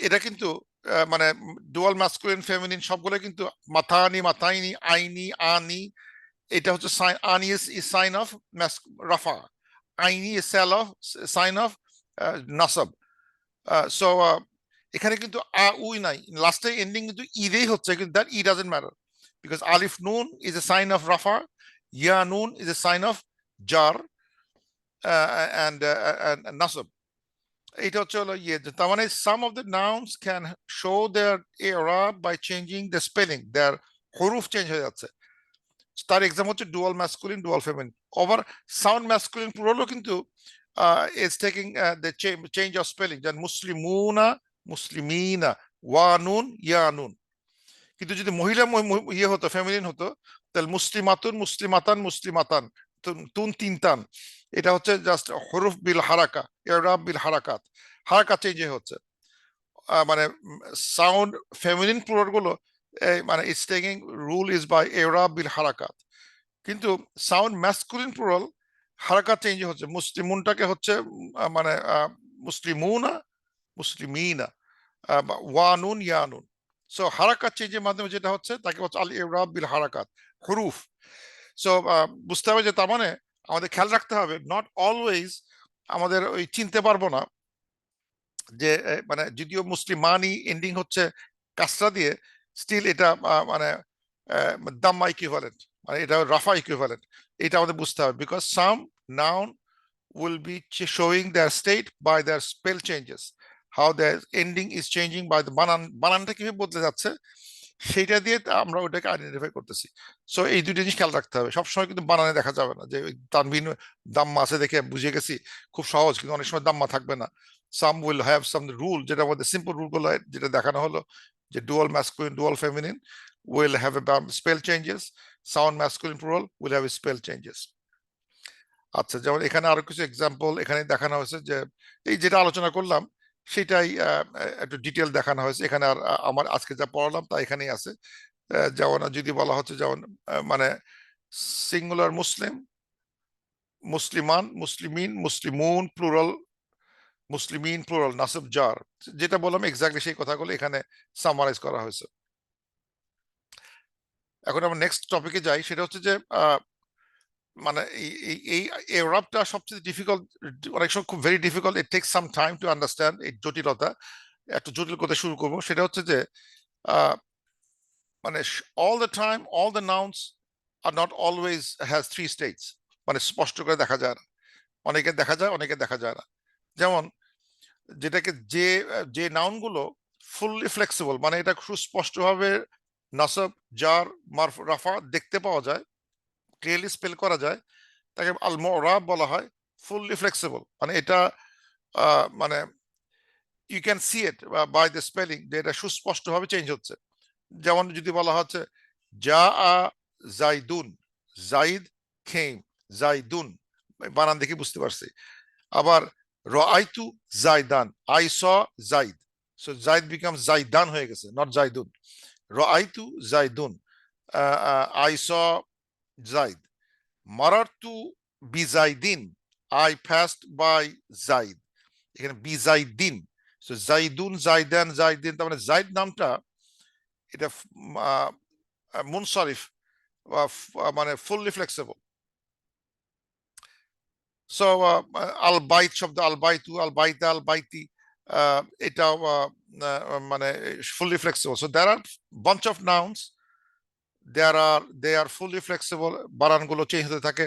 এটা কিন্তু মানে ডুয়াল ম্যাসকুলিন ফেমিনিন সবগুলো কিন্তু মাথানি মাথাইনি আইনি আনি, এটা হচ্ছে আনি ইজ সাইন অফ রাফা, আইনি ইজ সাইন অফ নাসাব। সো এখানে কিন্তু উই নাই, লাস্টে এন্ডিং কিন্তু ইদেই হচ্ছে, কিন্তু that he doesn't matter because আলিফ নুন ইজ এ সাইন অফ রাফা, ইয়া নুন ইজ এ সাইন অফ জার and নাসব। এটা হচ্ছে হলো ইয়ে, তার মানে some of the nouns can show their i'rab by changing the spelling, their হরুফ চেঞ্জ হয়ে যাচ্ছে। তার এক্সাম হচ্ছে dual masculine dual feminine. Over sound masculine প্লুরালও কিন্তু is taking the change of spelling, যেমন মুসলিমুনা মুসলিমিনা, ওয়ানুন ইয়ানুন। কিন্তু যদি মহিলা ইয়ে হতো ফেমিনিন হতো তাহলে মুসলিমাতুন মুসলিমাতান মুসলিমাতান, তুন তিনতান, এটা হচ্ছে জাস্ট হরুফ বিল হারাকা, ইরাব বিল হারাকাত, হারাকাত চেঞ্জ হচ্ছে। মানে সাউন্ড ফেমিনিন প্লুরাল গুলো মানে it's taking rule is by ইরাব বিল হারাকাত, কিন্তু সাউন্ড ম্যাসকুলিন প্লুরাল হারাকাত চেঞ্জ হচ্ছে, মুসলিমুনটাকে হচ্ছে মানে মুসলিমুনা মুসলিমিনা, ওয়ানুন ইয়ানুন। সো হারাকাত চেঞ্জের মাধ্যমে যেটা হচ্ছে তাকে হচ্ছে আল ইরাব বিল হারাকাত, হুরুফ। সো বুঝতে হবে যে তার মানে আমাদের খেয়াল রাখতে হবে, নট অলওয়েজ আমাদের ওই চিনতে পারবো না যে মানে যদিও মুসলিমানি এন্ডিং হচ্ছে কাসরা দিয়ে, স্টিল এটা মানে দাম্মা ইকুইভ্যালেন্ট, মানে এটা রাফা ইকুইভ্যালেন্ট, এটা আমাদের বুঝতে হবে। Because some noun will be showing their state by their spell changes, how their ending is changing by the বানানটা কিভাবে বদলে যাচ্ছে সেটা দিয়ে আমরা ওটাকে আইডেন্টিফাই করতেছি। সো এই দুটো জিনিস খেয়াল রাখতে হবে, সবসময় কিন্তু বানানে দেখা যাবে না যে তানবিন দাম্মা আছে দেখে বুঝে গেছি খুব সহজ, কিন্তু অনেক সময় দাম্মা থাকবে না। সাম উইল হ্যাভ সাম রুল, যেটা আমাদের সিম্পল রুল গুলো যেটা দেখানো হলো যে dual masculine dual feminine will have a spell changes, sound masculine plural will have a spell changes. আচ্ছা, যেমন এখানে আরো কিছু এক্সাম্পল এখানে দেখানো হয়েছে, যে এই যেটা আলোচনা করলাম সেটাই একটু ডিটেল দেখানো হয়েছে এখানে। আর আমার আজকে যা পড়ালাম তা এখানেই আছে। যেমন যদি বলা হচ্ছে যেমন মানে সিঙ্গুলার মুসলিম, মুসলিমান, মুসলিমিন, মুসলিমুন প্লুরাল, মুসলিমিন প্লুরাল, নাসব জার, যেটা বললাম এক্স্যাক্টলি সেই কথাগুলো এখানে সামারাইজ করা হয়েছে। এখন আমরা নেক্সট টপিকে যাই, সেটা হচ্ছে যে মানে এই এরাবটা সবচেয়ে ডিফিকাল্ট, অনেক সময় খুব very difficult, it tax some time to understand এই জটিলতা। একটু জটিল কথা শুরু করবো, সেটা হচ্ছে যে মানে all the time all the nouns are not always has three states, মানে স্পষ্ট করে দেখা যায় না, অনেকে দেখা যায় অনেকে দেখা যায় না। যেমন যেটাকে যে নাউন গুলো ফুললি ফ্লেক্সিবল, মানে এটা সুস্পষ্টভাবে নাসব জার মারফ রাফা দেখতে পাওয়া যায়, ক্লিয়ারলি স্পেল করা যায়, তাকে আল মুরাব বলা হয়, ফুললি ফ্লেক্সিবল, মানে এটা মানে you can see it by the spelling যে এটা সুস্পষ্টভাবে চেঞ্জ হচ্ছে। যেমন যদি বলা হচ্ছে জা আ জাইদুন, জাইদ খেম, জাইদুন, বানান দেখে বুঝতে পারছি। আবার রাআইতু জাইদান, I saw Zaid, so Zaid became জাইদান হয়ে গেছে, নট জাইদুন। রাআইতু জাইদুন, আই স জাইদ। মারারতু বিজাইদিন, আই পাসড বাই জাইদ, এখানে বিজাইদিন, সো জাইদুন জাইদান জাইদিন, তার মানে জাইদ নামটা এটা মুনসারিফ মানে ফুললি ফ্লেক্সিবল। সো আল বাইত শব্দ, আল বাইতু, আল বাইতা, আল বাইতি, এটাও মানে fully flexible. So there are bunch of nouns, they are fully flexible, বানানগুলো চেঞ্জ হতে থাকে।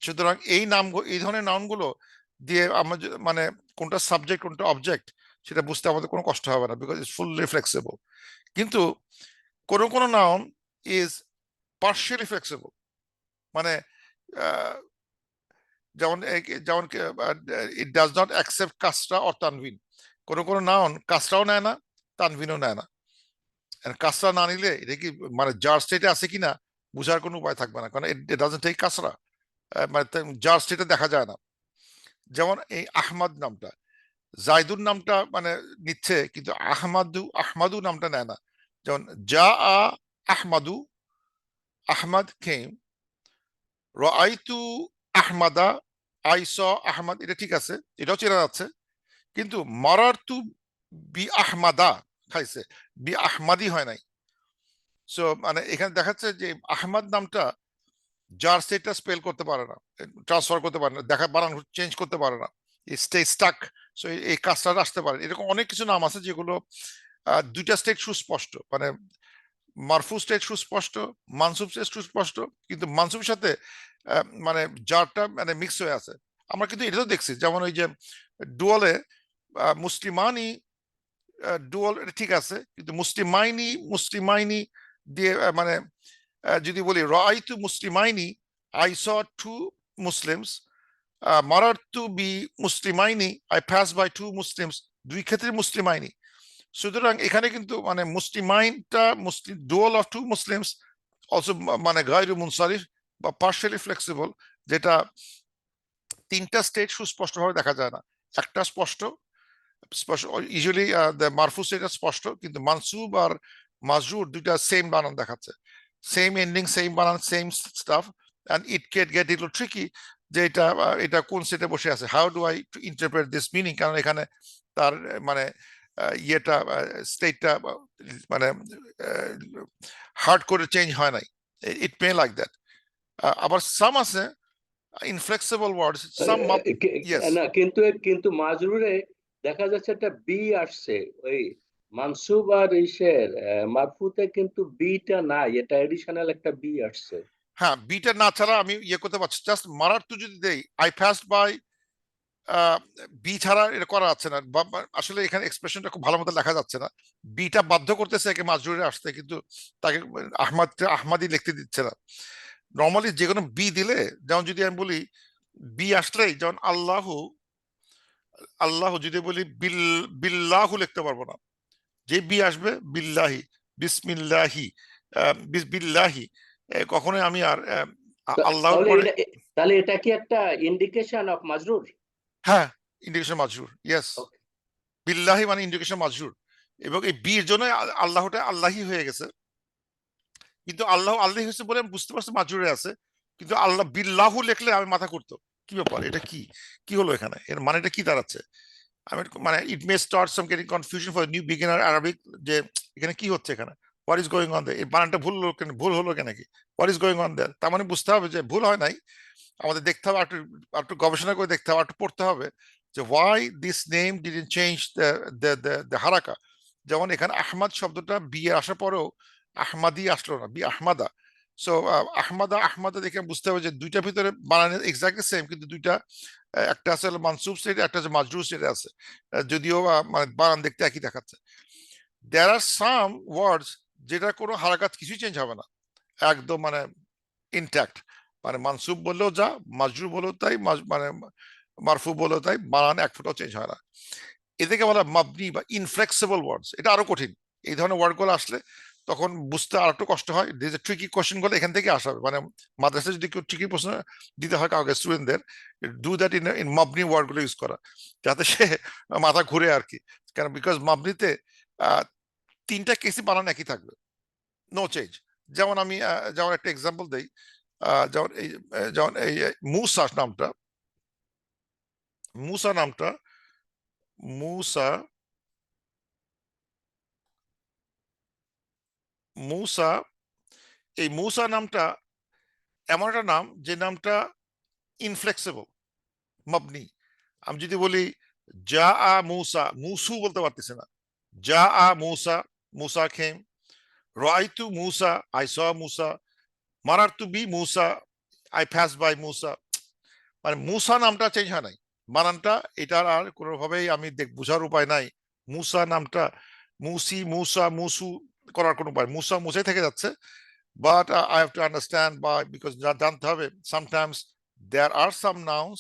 সুতরাং এই ধরনের নাউনগুলো দিয়ে আমরা মানে কোনটা সাবজেক্ট কোনটা অবজেক্ট সেটা বুঝতে আমাদের কোনো কষ্ট হবে না, বিকজ ইটস ফুললি ফ্লেক্সিবল। কিন্তু কোনো নাউন ইজ পার্শিয়ালি ফ্লেক্সিবল, মানে যেমন যেমন ইট ডাজ নট অ্যাকসেপ্ট কাসরা অর তানভিন। কোনো নাউন কাসরাও নেয় না, তানভিনও নেয় না। কাসরা না নিলে এটা কি মানে জার স্টেটে আছে কিনা বুঝার কোনো উপায় থাকবে না, কারণ ইট ডাজন্ট টেক কাসরা, মানে জার স্টেটে দেখা যায় না। যেমন এই আহমদ নামটা, জাইদুর নামটা মানে নিচ্ছে, কিন্তু আহমাদু নামটা নেয় না। যেমন জা আ আহমাদু, আহমদ কেম, রাআইতু আহমাদা, আই স আহমদ, এটা ঠিক আছে, এটাও চেনা যাচ্ছে। কিন্তু মারারতু বি আহমাদা খাইছে, বি আহমাদি হয় নাই। সো মানে এখানে দেখাচ্ছে যে আহমদ নামটা যার সেটা স্পেল করতে পারে না, ট্রান্সফার করতে পারে না, বানান চেঞ্জ করতে পারে না, স্টে স্টাক। সো এই কাজটা আসতে পারে। এরকম অনেক কিছু নাম আছে যেগুলো দুইটা স্টেট সুস্পষ্ট, মানে মারফু স্টেট সুস্পষ্ট, মানসুব স্টেট সুস্পষ্ট, কিন্তু মানসুবের সাথে মানে জারটা মানে মিক্স হয়ে আছে। আমরা কিন্তু এটাও দেখছি, যেমন ওই যে ডুয়ালে মুসলিমানি, ডুয়াল ঠিক আছে, কিন্তু মুসলিমাইনি দিয়ে মানে যদি বলি রাআইতু মুসলিমাইনি, আই স টু মুসলিমস, মারারতু বি মুসলিমাইনি, I pass by two Muslims, দুই ক্ষেত্রে মুসলিমাইনি। সুতরাং এখানে কিন্তু মানে মুসলিমাইনটা dual of two Muslims, also মানে গায়রু মুনসারিফ বা পার্শিয়ালি ফ্লেক্সিবল, যেটা তিনটা স্টেট সুস্পষ্টভাবে দেখা যায় না, একটা স্পষ্ট। ইউজুয়ালি মারফু স্টেটটা স্পষ্ট, কিন্তু মানসুব আর মাজরুর দুইটা সেম বানান দেখাচ্ছে, সেম এন্ডিং, সেম বানান, same staff, and it get it tricky যে এটা কোন স্টেটে বসে আছে, how do I interpret this meaning, কারণ এখানে তার মানে ইয়েটা স্টেটটা মানে হার্ড করে চেঞ্জ হয় নাই, ইট মে লাইক দ্যাট। আবার সাম আছে ইনফ্লেক্সিবল ওয়ার্ডস, সাম ইয়েস। না, কিন্তু কিন্তু মাজরুরে দেখা যাচ্ছে একটা বি আসছে ওই মানসুব আর ইসের মারফুতে, কিন্তু বিটা নাই, এটা এডিশনাল একটা বি আসছে। হ্যাঁ, বিটা না ছাড়া আমি ইয়ে করতে পারছি, জাস্ট মারার তো যদি দেই আই ফাস্ট বাই, বি ছাড়া এটা করা যাচ্ছে না, আসলে এখানে এক্সপ্রেশনটা খুব ভালো মতো লেখা যাচ্ছে না, বিটা বাধ্য করতেছে একে মাজরুরে আসতে, কিন্তু তাকে আহমাদি লিখতে দিচ্ছে না। নর্মালি যে কোনো বি দিলে, যেমন যদি আমি বলি বি আসলেই, যেমন আল্লাহ যদি বলি বিল্লাহু লিখতে পারবো না, যে বি আসবে বিল্লাহি, বিসমিল্লাহি, বিল্লাহি, কখনোই আমি আর আল্লাহর তাহলে পরে। এটা তাহলে এটা কি একটা ইন্ডিকেশন অফ মাজরুর? হ্যাঁ, ইন্ডিকেশন মাজরুর, ইয়েস। Okay. বিল্লাহি মানে ইন্ডিকেশন মাজরুর, এবং এই বির জন্য আল্লাহটা আল্লাহি হয়ে গেছে, কিন্তু আল্লাহ হয়েছে বলে আমি বুঝতে পারছি মাজরুরে আছে, কিন্তু আল্লাহ বিল্লাহু লিখলে আমি মাথা করতো কি ব্যাপার, এটা কি কি হলো এখানে, এর মানেটা কি দাঁড়াচ্ছে। আমি মানে it may start some getting confusion for new beginner Arabic, যে এখানে কি হচ্ছে, এখানে what is going on there, এই বানানটা ভুল হলো কেন, কি what is going on there. তার মানে বুঝতে হবে যে ভুল হয় নাই, আমাদের দেখতে হবে, একটু গবেষণা করে দেখতে হবে, একটু পড়তে হবে যে why this name didn't change the হারাকা। যেমন এখানে আহমদ শব্দটা বি এ আসার পরেও আহমাদি আসলো না, বি আহমাদা। সো আহমাদা দেখে বুঝতে হবে যে দুইটার ভিতরে বানানো এক্স্যাক্টলি সেম, কিন্তু দুইটা একটা আছে মানসুব স্টেট, একটা আছে মাজরুর স্টেটে আছে, যদিও মানে বানান দেখতে একই দেখাচ্ছে। দেয়ার আর সাম ওয়ার্ডস যেটা কোনো হারাকাত কিছুই চেঞ্জ হবে না, একদম মানে ইনট্যাক্ট, মানে মানসুব বললেও যা, মাজরুর বলেও তাই, মানে মারফু বলেও তাই, বানান এক ফুটাও চেঞ্জ হয় না। এদেরকে বলা মাবনি বা ইনফ্লেক্সিবল ওয়ার্ডস। এটা আরো কঠিন, এই ধরনের ওয়ার্ড গুলো আসলে তখন বুঝতে আর একটু কষ্ট হয়। ট্রিকি কোশ্চেন গুলো এখান থেকে আসা হবে, মানে মাদ্রাসায় যদি কেউ ট্রিকি প্রশ্ন দিতে হয় কাউকে, স্টুডেন্টদের, ডু দ্যাট ইন মাবনি ওয়ার্ড গুলো ইউজ করা, যাতে সে মাথা ঘুরে আর কি। কারণ বিকজ মাবনিতে তিনটা কেসই বানান একই থাকবে, নো চেঞ্জ। যেমন আমি যেমন একটা এক্সাম্পল দেই, যেমন এই মুসা নামটা, মুসা নামটা মুসা মুসা এই মুসা নামটা এমন একটা নাম যে নামটা ইনফ্লেক্সিবল, মাবনি। আমি যদি বলি যা আ মূসা, মুসু বলতে পারতেছি না, যা আ মূসা, মূসা খেম, রাআইতু মূসা, আই স মূসা, মারারতু বি Musa, I pass by Musa. মানে মূসা নামটা চেঞ্জ হয় নাই, বানানটা এটার আর কোনোভাবেই আমি বোঝার উপায় নাই। মূসা নামটা মুসি, মূসা, মুসু করার কোনো উপায়, মূসা মুসাই থেকে যাচ্ছে। But I have to understand বা বিকজ জানতে হবে sometimes there R some nouns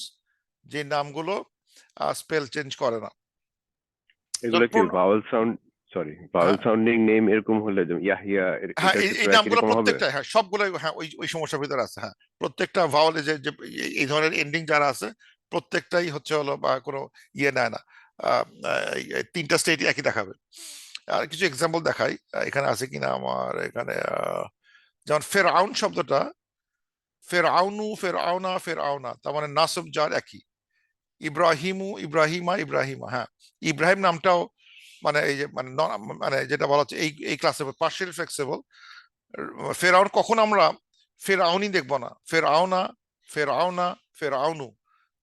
যে নামগুলো স্পেল চেঞ্জ করে না। এগুলো কি যেমন ভাওয়াল সাউন্ড, সরি ভাওয়াল হ্যাঁ, সাউন্ডিং নেম এরকম হলে যেমন ইয়াহিয়া হ্যাঁ, এটার এই ক্ষেত্রে একই নামগুলো রকম হবে? প্রত্যেকটা, হ্যাঁ সবগুলোই, হ্যাঁ ওই সমস্যার ভিতরে আছে। হ্যাঁ, প্রত্যেকটা ভাওয়ালে যে যে এই ধরনের এন্ডিং যারা আছে প্রত্যেকটাই হচ্ছে হলো বা কোনো ইয়ে নেয় না। এই তিনটা স্টেট একই দেখাবে। আর কিছু এক্সাম্পল দেখাই, এখানে আছে কিনা আমার এখানে। যেমন ফেরাউন শব্দটা, ফেরাউনু, ফেরাউনা, ফেরাউনা, তার মানে নাসব যার একই। ইব্রাহিমু, ইব্রাহিমা, ইব্রাহিমা, হ্যাঁ ইব্রাহিম নামটাও মানে এই যে মানে মানে যেটা বলা হচ্ছে এই ক্লাসে পার্শিয়াল ফ্লেক্সিবল। ফেরাউন কখন আমরা ফেরাউনি দেখবো না, ফেরাউনা, ফেরাউনা, ফেরাউনু,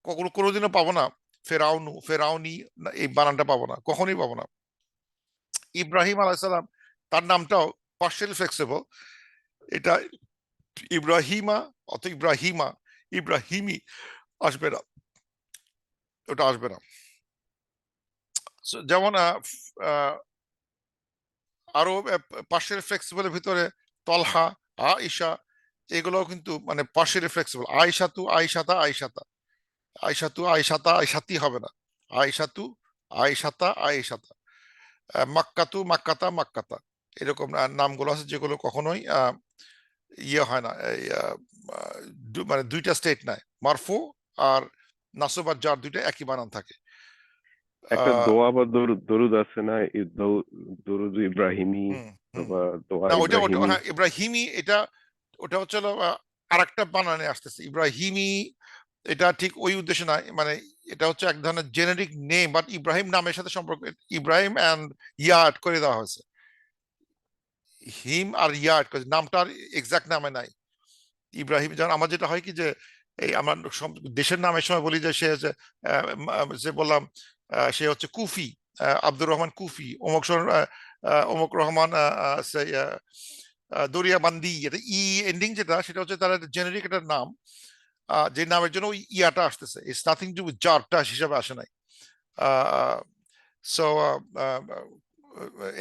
কখনো কোনোদিনও পাবো না ফেরাউনু, ফেরাউনি, এই বানানটা পাবো না, কখনোই পাবো না। ইব্রাহিম আলাইসালাম তার নামটাও পার্শিয়াল ফ্লেক্সিবল, এটা ইব্রাহিমা অত ইব্রাহিমা, ইব্রাহিমি আসবে না, ওটা আসবে না। যেমন আরো পার্শিয়াল ফ্লেক্সিবলের ভিতরে তলহা, আয়েশা, এগুলোও কিন্তু মানে পার্শিয়ালি ফ্লেক্সিবল। আয়েশাতু, আয়েশাতা, আয়েশাতা, আয়েশাতু, আয়েশাতা, আয়েশাতি হবে না, আয়েশাতু, আয়েশাতা, আয়েশাতা। মাক্কাতু, মাক্কাতা, মাক্কাতা, এরকম নামগুলো আছে যেগুলো কখনোই ইয়ে হয় না, এই মানে দুইটা স্টেট নাই, মারফু আর নাসব আর জার দুইটা একই বানান থাকে। একটা আহ দোয়া বা দরুদ দরুদ আছে না, দরুদ ইব্রাহিমি হুম, হুম। বা দোয়া না ওটা ওটা ইব্রাহিমি? হ্যাঁ ইব্রাহিমি, এটা ওটা হচ্ছে হলো আরেকটা বানানে আসতেছে ইব্রাহিমি, এটা ঠিক ওই উদ্দেশ্যে না, মানে এটা হচ্ছে এক ধরনের জেনেরিক নেম, বাট ইব্রাহিম নামের সাথে সম্পর্ক, ইব্রাহিম অ্যান্ড ইয়া add করে দেওয়া হয়েছে, হিম আর ইয়া add করে, নামটা আর এক্সাক্ট নামে নাই। ইব্রাহিম যেমন আমার যেটা হয় কি যে এই আমার দেশের নামের সময় বলি যে সে হচ্ছে যে বললাম সে হচ্ছে কুফি, আব্দুর রহমান কুফি, অমুক রহমান দরিয়াবান্দি, এটা ই এন্ডিং যেটা সেটা হচ্ছে তার একটা জেনেরিক একটা নাম, যে নামের জন্য ওই ইয়াটা আসতেছে, ইটস নাথিং টু উইথ জারটা হিসাবে আসে নাই। সো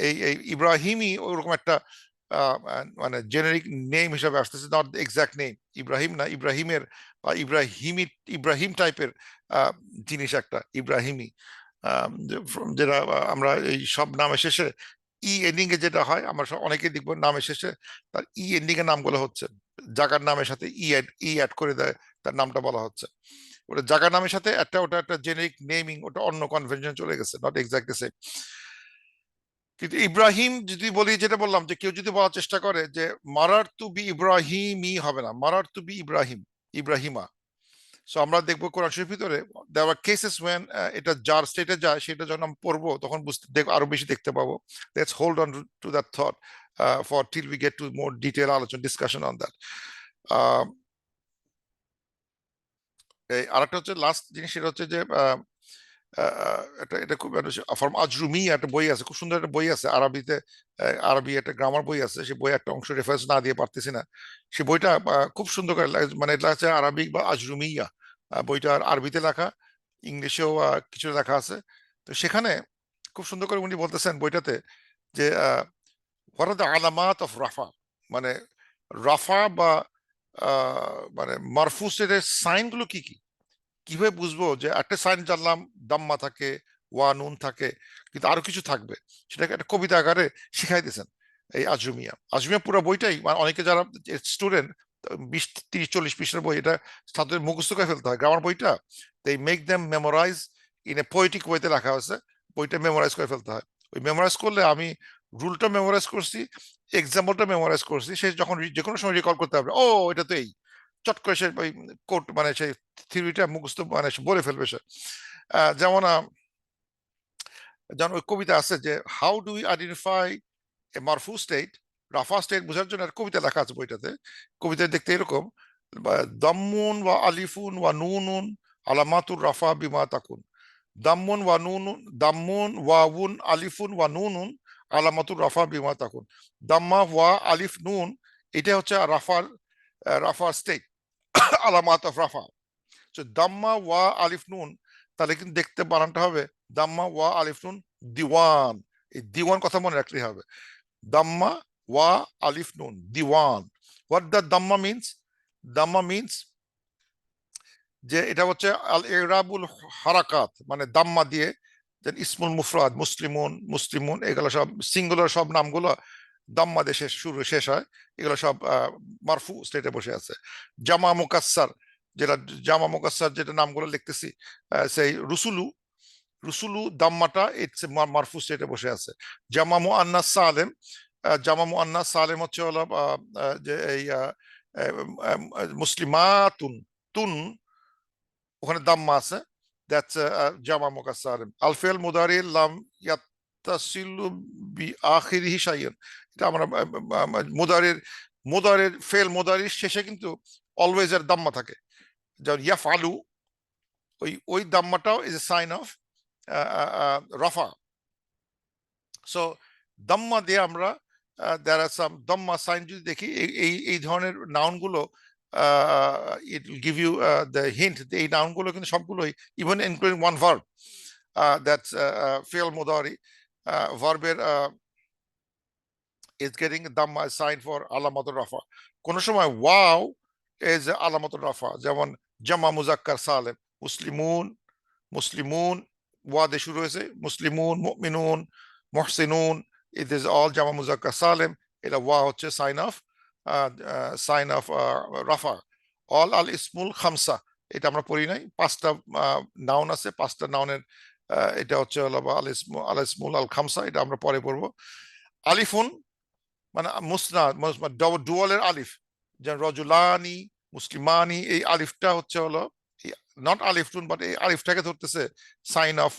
এই ইব্রাহিমই ওরকম একটা মানে জেনেরিক নেম হিসাবে আসতেছে, নট এক্সাক্ট নেম। ইব্রাহিম না, ইব্রাহিমের বা ইব্রাহিমি, ইব্রাহিম টাইপের জিনিস একটা ইব্রাহিমি, যেটা আমরা এই সব নামের শেষে ই এন্ডিং এ যেটা হয়, আমরা অনেকে দেখবো নামের শেষে তার ই এন্ডিং এর নামগুলো হচ্ছে জায়গার নামের সাথে ই অ্যাড করে দেয়, তার নামটা বলা হচ্ছে। ওটা জায়গার নামের সাথে একটা, ওটা একটা জেনেরিক নেমিং, ওটা অন্য কনভেনশন চলে গেছে, নট এক্স্যাক্টলি সেম। কিন্তু ইব্রাহিম যদি বলি, যেটা বললাম যে কেউ যদি বলার চেষ্টা করে যে মারার টু বি ইব্রাহিমই হবে না, মারার টু বি ইব্রাহিম, ইব্রাহিমা। সো আমরা দেখবো কোরআন শরীফের ভিতরে দেয়ার আর কেসেস ওয়েন এটা যার স্টেটে যায় সেটা যখন আমরা পড়বো তখন আরো বেশি দেখতে পাবো। Let's hold on to that thought for till we get to more detail আলোচনা, ডিসকাশন অন দ্যাট। এই আরেকটা হচ্ছে লাস্ট জিনিস, সেটা হচ্ছে যে এটা এটা খুব ফর্ম আজরুমি একটা বই আছে, খুব সুন্দর একটা বই আছে আরবিতে, আরবি একটা গ্রামার বই আছে, সে বই একটা অংশ রেফারেন্স না দিয়ে পারতেছি না। সে বইটা খুব সুন্দর করে মানে এটা হচ্ছে আরবিক বা আজরুমিয়া, বইটা আরবিতে লেখা, ইংলিশেও কিছু লেখা আছে। তো সেখানে খুব সুন্দর করে উনি বলতেছেন বইটাতে যে হোয়াট আর দ্য আলামাত অফ রাফা, মানে রাফা বা মানে মারফুসের সাইন গুলো কি কি, কিভাবে বুঝবো যে একটা সাইন জানলাম দাম্মা থাকে, ওয়া নুন থাকে, কিন্তু আরো কিছু থাকবে, সেটাকে একটা কবিতা আকারে শিখাই দিয়েছেন এই আজরুমিয়া। আজরুমিয়া পুরো বইটাই মানে অনেকে যারা স্টুডেন্ট, 20, 30, 40 পৃষ্ঠার বই, এটা ছাত্রদের মুখস্থ করে ফেলতে হয় গ্রামার বইটা, they make them memorize in a poetic ওয়েতে লেখা হয়েছে, বইটা মেমোরাইজ করে ফেলতে হয়। ওই মেমোরাইজ করলে আমি রুলটা মেমোরাইজ করছি, এক্সাম্পলটা মেমোরাইজ করছি, সে যখন যে কোনো সময় রিকল করতে পারবে, ও এটা তো এই, চট করে সে ওই কোট মানে সেই থিওরিটা মুখস্থ মানে সে বলে ফেলবে সে। যেমন যেমন ওই কবিতা আছে যে how do we identify a মারফু স্টেট, রাফা স্টেট বোঝার জন্য একটা কবিতা লেখা আছে বইটাতে। কবিতা দেখতে এরকম দাম্মুন ওয়া আলিফুন ওয়া নুনুন আলামাতুর রাফা বিমা তাকুন। দাম্মুন ওয়া নুনুন, দাম্মুন ওয়াউন আলিফুন ওয়া নুনুন আলামাতুর রাফা বিমা তাকুন। দাম্মা ওয়া আলিফ নুন, এটা হচ্ছে রাফার স্টেট, আলামাত অফ রাফা। দাম্মা ওয়া আলিফ নুন, তাহলে কিন্তু দেখতে বানানটা হবে দাম্মা ওয়া আলিফ নুন দিওয়ান। এই দিওয়ান কথা মনে রাখলেই হবে। দাম্মা ওয়া আলিফ নুন দিওয়ান। হোয়াট দ্য দাম্মা মিনস? দাম্মা মিনস যে এটা হচ্ছে আল ইরাবুল হারাকাত, মানে দাম্মা দিয়ে, যেন ইসমুল মুফরাদ, মুসলিমুন, মুসলিমুন, এগুলো সব সিঙ্গুলার সব নামগুলো দাম্মা দিয়ে শুরু শেষ হয়, এগুলো সব মারফু স্টেটে বসে আছে। জামা মুকাসসার, যেটা জামা মুকাসসার যেটা নামগুলো লিখতেছি, সেই রুসুলু, রুসুলু দাম্মাটা ইটস মারফু স্টেটে বসে আছে। জামা মুআন্নাস সালেম, জামা মুআন্নাস সালেম হচ্ছে হলো যে এই মুসলিমাতুন, তুন, ওখানে দাম্মা আছে, দ্যাটস জামা মুকাসসার। আল ফিল মুদারি লাম ইয়াত্তাসিলু বি আখিরিহি শাইয়্যান, এটা আমরা মুদারির, মুদারির ফেল মুদারির শেষে কিন্তু অলওয়েজ এর দাম্মা থাকে। যেমন ইয়াফআলু, ওই দাম্মাটাও ইজ এ সাইন অফ রাফা। সো দাম্মা দিয়ে আমরা দেয়ার আর সাম দাম্মা সাইন যদি দেখি, এই ধরনের নাউনগুলো, it will give you the hint, এই নাউনগুলো কিন্তু সবগুলোই, even including one verb, that's ফিল মুদারি, ভার্বের is getting damma sign for alamatul rafa. কোন সময় ওয়াও is alamatul rafa, যেমন জামা মুজাক্কার সালেম, মুসলিমুন, মুসলিমুন, ওয়া দিয়ে শুরু হয়েছে, মুসলিমুন, মুমিনুন, মুহসিনুন, it is all জামা মুজাক্কার সালেম, এটা ওয়া হচ্ছে সাইন অফ রাফা। অল আল ইসমুল খামসা, এটা আমরা পড়ি নাই, পাঁচটা নাউন আছে, পাঁচটা নাউনের এটা হচ্ছে আল ইসমুল আল খামসা, এটা আমরা পরে পড়বো। আলিফুন মানে মুসনাদ, ডুয়ালের আলিফ, যেমন রজুলানি, মুসলিমানি, এই আলিফটা হচ্ছে হলো নট আলিফটুন, বাট এই আলিফটাকে ধরতেছে sign of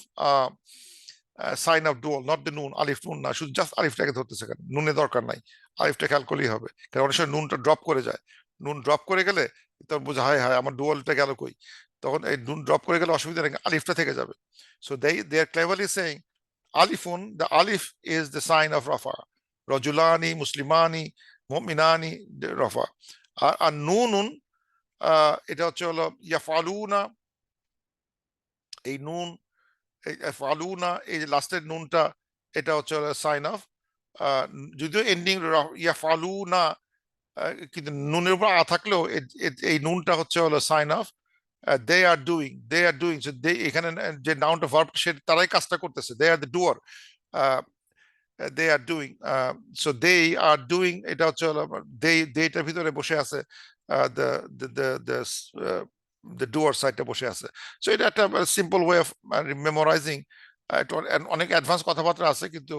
dual, not the নুন, আলিফ নুন না, শুধু জাস্ট আলিফটাকে ধরতেছে, কেন নুনের দরকার নাই, আলিফটা খেয়াল করলেই হবে, কারণ অনেক সময় নুনটা ড্রপ করে যায়, নুন ড্রপ করে গেলে তখন বোঝা হায় হায় আমার ডুয়ালটা গেল কই, তখন এই নুন ড্রপ করে গেলে অসুবিধা নেই, আলিফটা থেকে যাবে। So they are cleverly saying alifun, the alif is the sign of rafa. Rajulani, Muslimani, Mu'minani, rafa. আর নুনুন, এটা হচ্ছে হলো ইয়াফালুনা, এই নুন, এই ইয়াফালুনা, এই যে লাস্টের নুনটা, এটা হচ্ছে হলো সাইন অফ, যদিও এন্ডিং ইয়াফালুনা, কিন্তু নুনের উপর থাকলেও এই নুনটা হচ্ছে হলো sign of they are doing, they are doing. এখানে যে নাউনটা ভার্ব, সে তারাই কাজটা করতেছে, they are the doer, they are doing, so they are doing, এটা হচ্ছে দেটার ভিতরে বসে আছে the the the the the doer সাইডটা বসে আছে। সো এটা একটা সিম্পল ওয়ে অফ মেমোরাইজিং, অনেক অ্যাডভান্স কথাবার্তা আছে, কিন্তু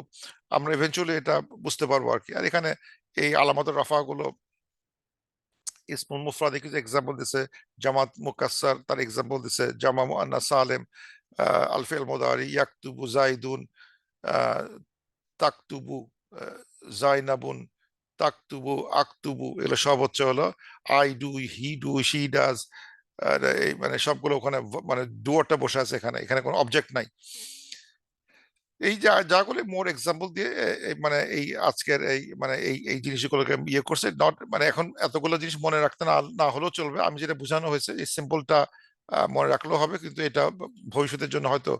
আমরা ইভেনচুয়ালি এটা বুঝতে পারবো আর কি। আর এখানে এই আলামাতুর রাফা গুলো ইসমুল মুফরাদে কিছু এক্সাম্পল দিছে, জামাত মুকাসসার তার এক্সাম্পল দিছে, জামা মুআন্নাস সালেম, আল ফিল মুদারি, ইয়াকতুবু জাইদুন, তাকতুবু, জাইনাবুন, তাকতুবু, আকতুবু, এগুলো সব হচ্ছে হলো I do, he do, she does, এই মানে সবগুলো ওখানে মানে ডুয়ারটা বসে আছে, এখানে এখানে কোনো অবজেক্ট নাই। এই যাগুলো মোর এক্সাম্পল দিয়ে মানে এই আজকের এই মানে এই জিনিসগুলোকে ইয়ে করছে, নট মানে এখন এতগুলো জিনিস মনে রাখতে না হলেও চলবে, আমি যেটা বোঝানো হয়েছে এই সিম্পলটা মনে রাখলেও হবে, কিন্তু এটা ভবিষ্যতের জন্য হয়তো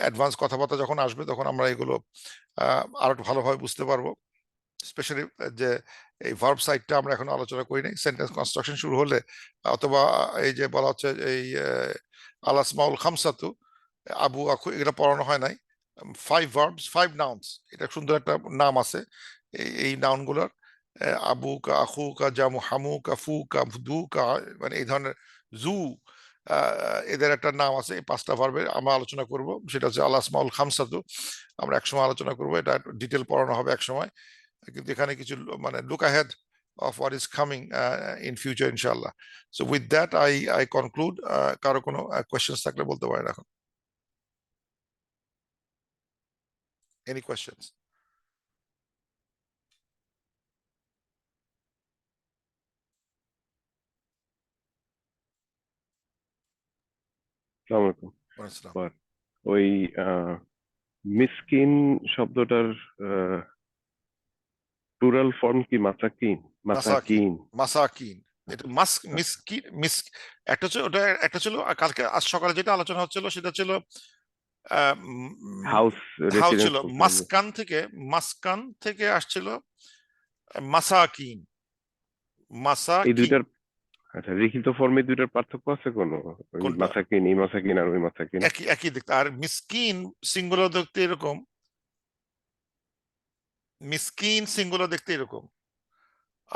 অ্যাডভান্স কথাবার্তা যখন আসবে তখন আমরা এগুলো আরো ভালোভাবে বুঝতে পারবো। স্পেশালি যে এই ভার্ব সাইডটা আমরা এখন আলোচনা করি নাই, সেন্টেন্স কনস্ট্রাকশন শুরু হলে, অথবা এই যে বলা হচ্ছে এই আল আসমাউল খামসাতু, আবু আখু, এগুলো পড়ানো হয় নাই। 5 verbs 5 nouns, এটা সুন্দর একটা নাম আছে এই নাউনগুলোর, আবু কা, আখু কা, জামু, হামু কা, ফু কা, দু কা, মানে এই ধরনের জু, এদের একটা নাম আছে। এই 5টা ভার্বের আমরা আলোচনা করব, সেটা হচ্ছে আল আসমাউল খামসাতু, আমরা একসময় আলোচনা করব, এটা ডিটেল পড়ানো হবে একসময়, কিন্তু এখানে কিছু মানে look ahead of what is coming in future inshallah. So with that I conclude. কারো কোনো questions থাকলে বলতে পারেন এখন। Any questions? আসসালামু আলাইকুম। আসসালাম। বাট ওই মিসকিন শব্দটার প্লুরাল ফর্ম কি মাসাকিন? মাসাকিন, মাসাকিন। মাসাকিন, এটা মিসকিন একটা ছিল ওটা, একটা ছিল কালকে আজ সকালে যেটা আলোচনা হচ্ছিল সেটা ছিল হাউস হাউ রেসিডেন্স ছিল বলতে হবে। মাসকান থেকে আসছিল মাসাকিন, এই মাসাকিন। দুইটার, আচ্ছা, লিখিত ফর্মে দুইটার পার্থক্য আছে কোনো? ওই কোনটা? মাসাকিন, এই মাসাকিন আর ওই মাসাকিন। একই একই দেখতে। আর মিসকিন সিঙ্গুলার দেখতে এরকম, মিসকিন সিঙ্গুলার দেখতে এরকম,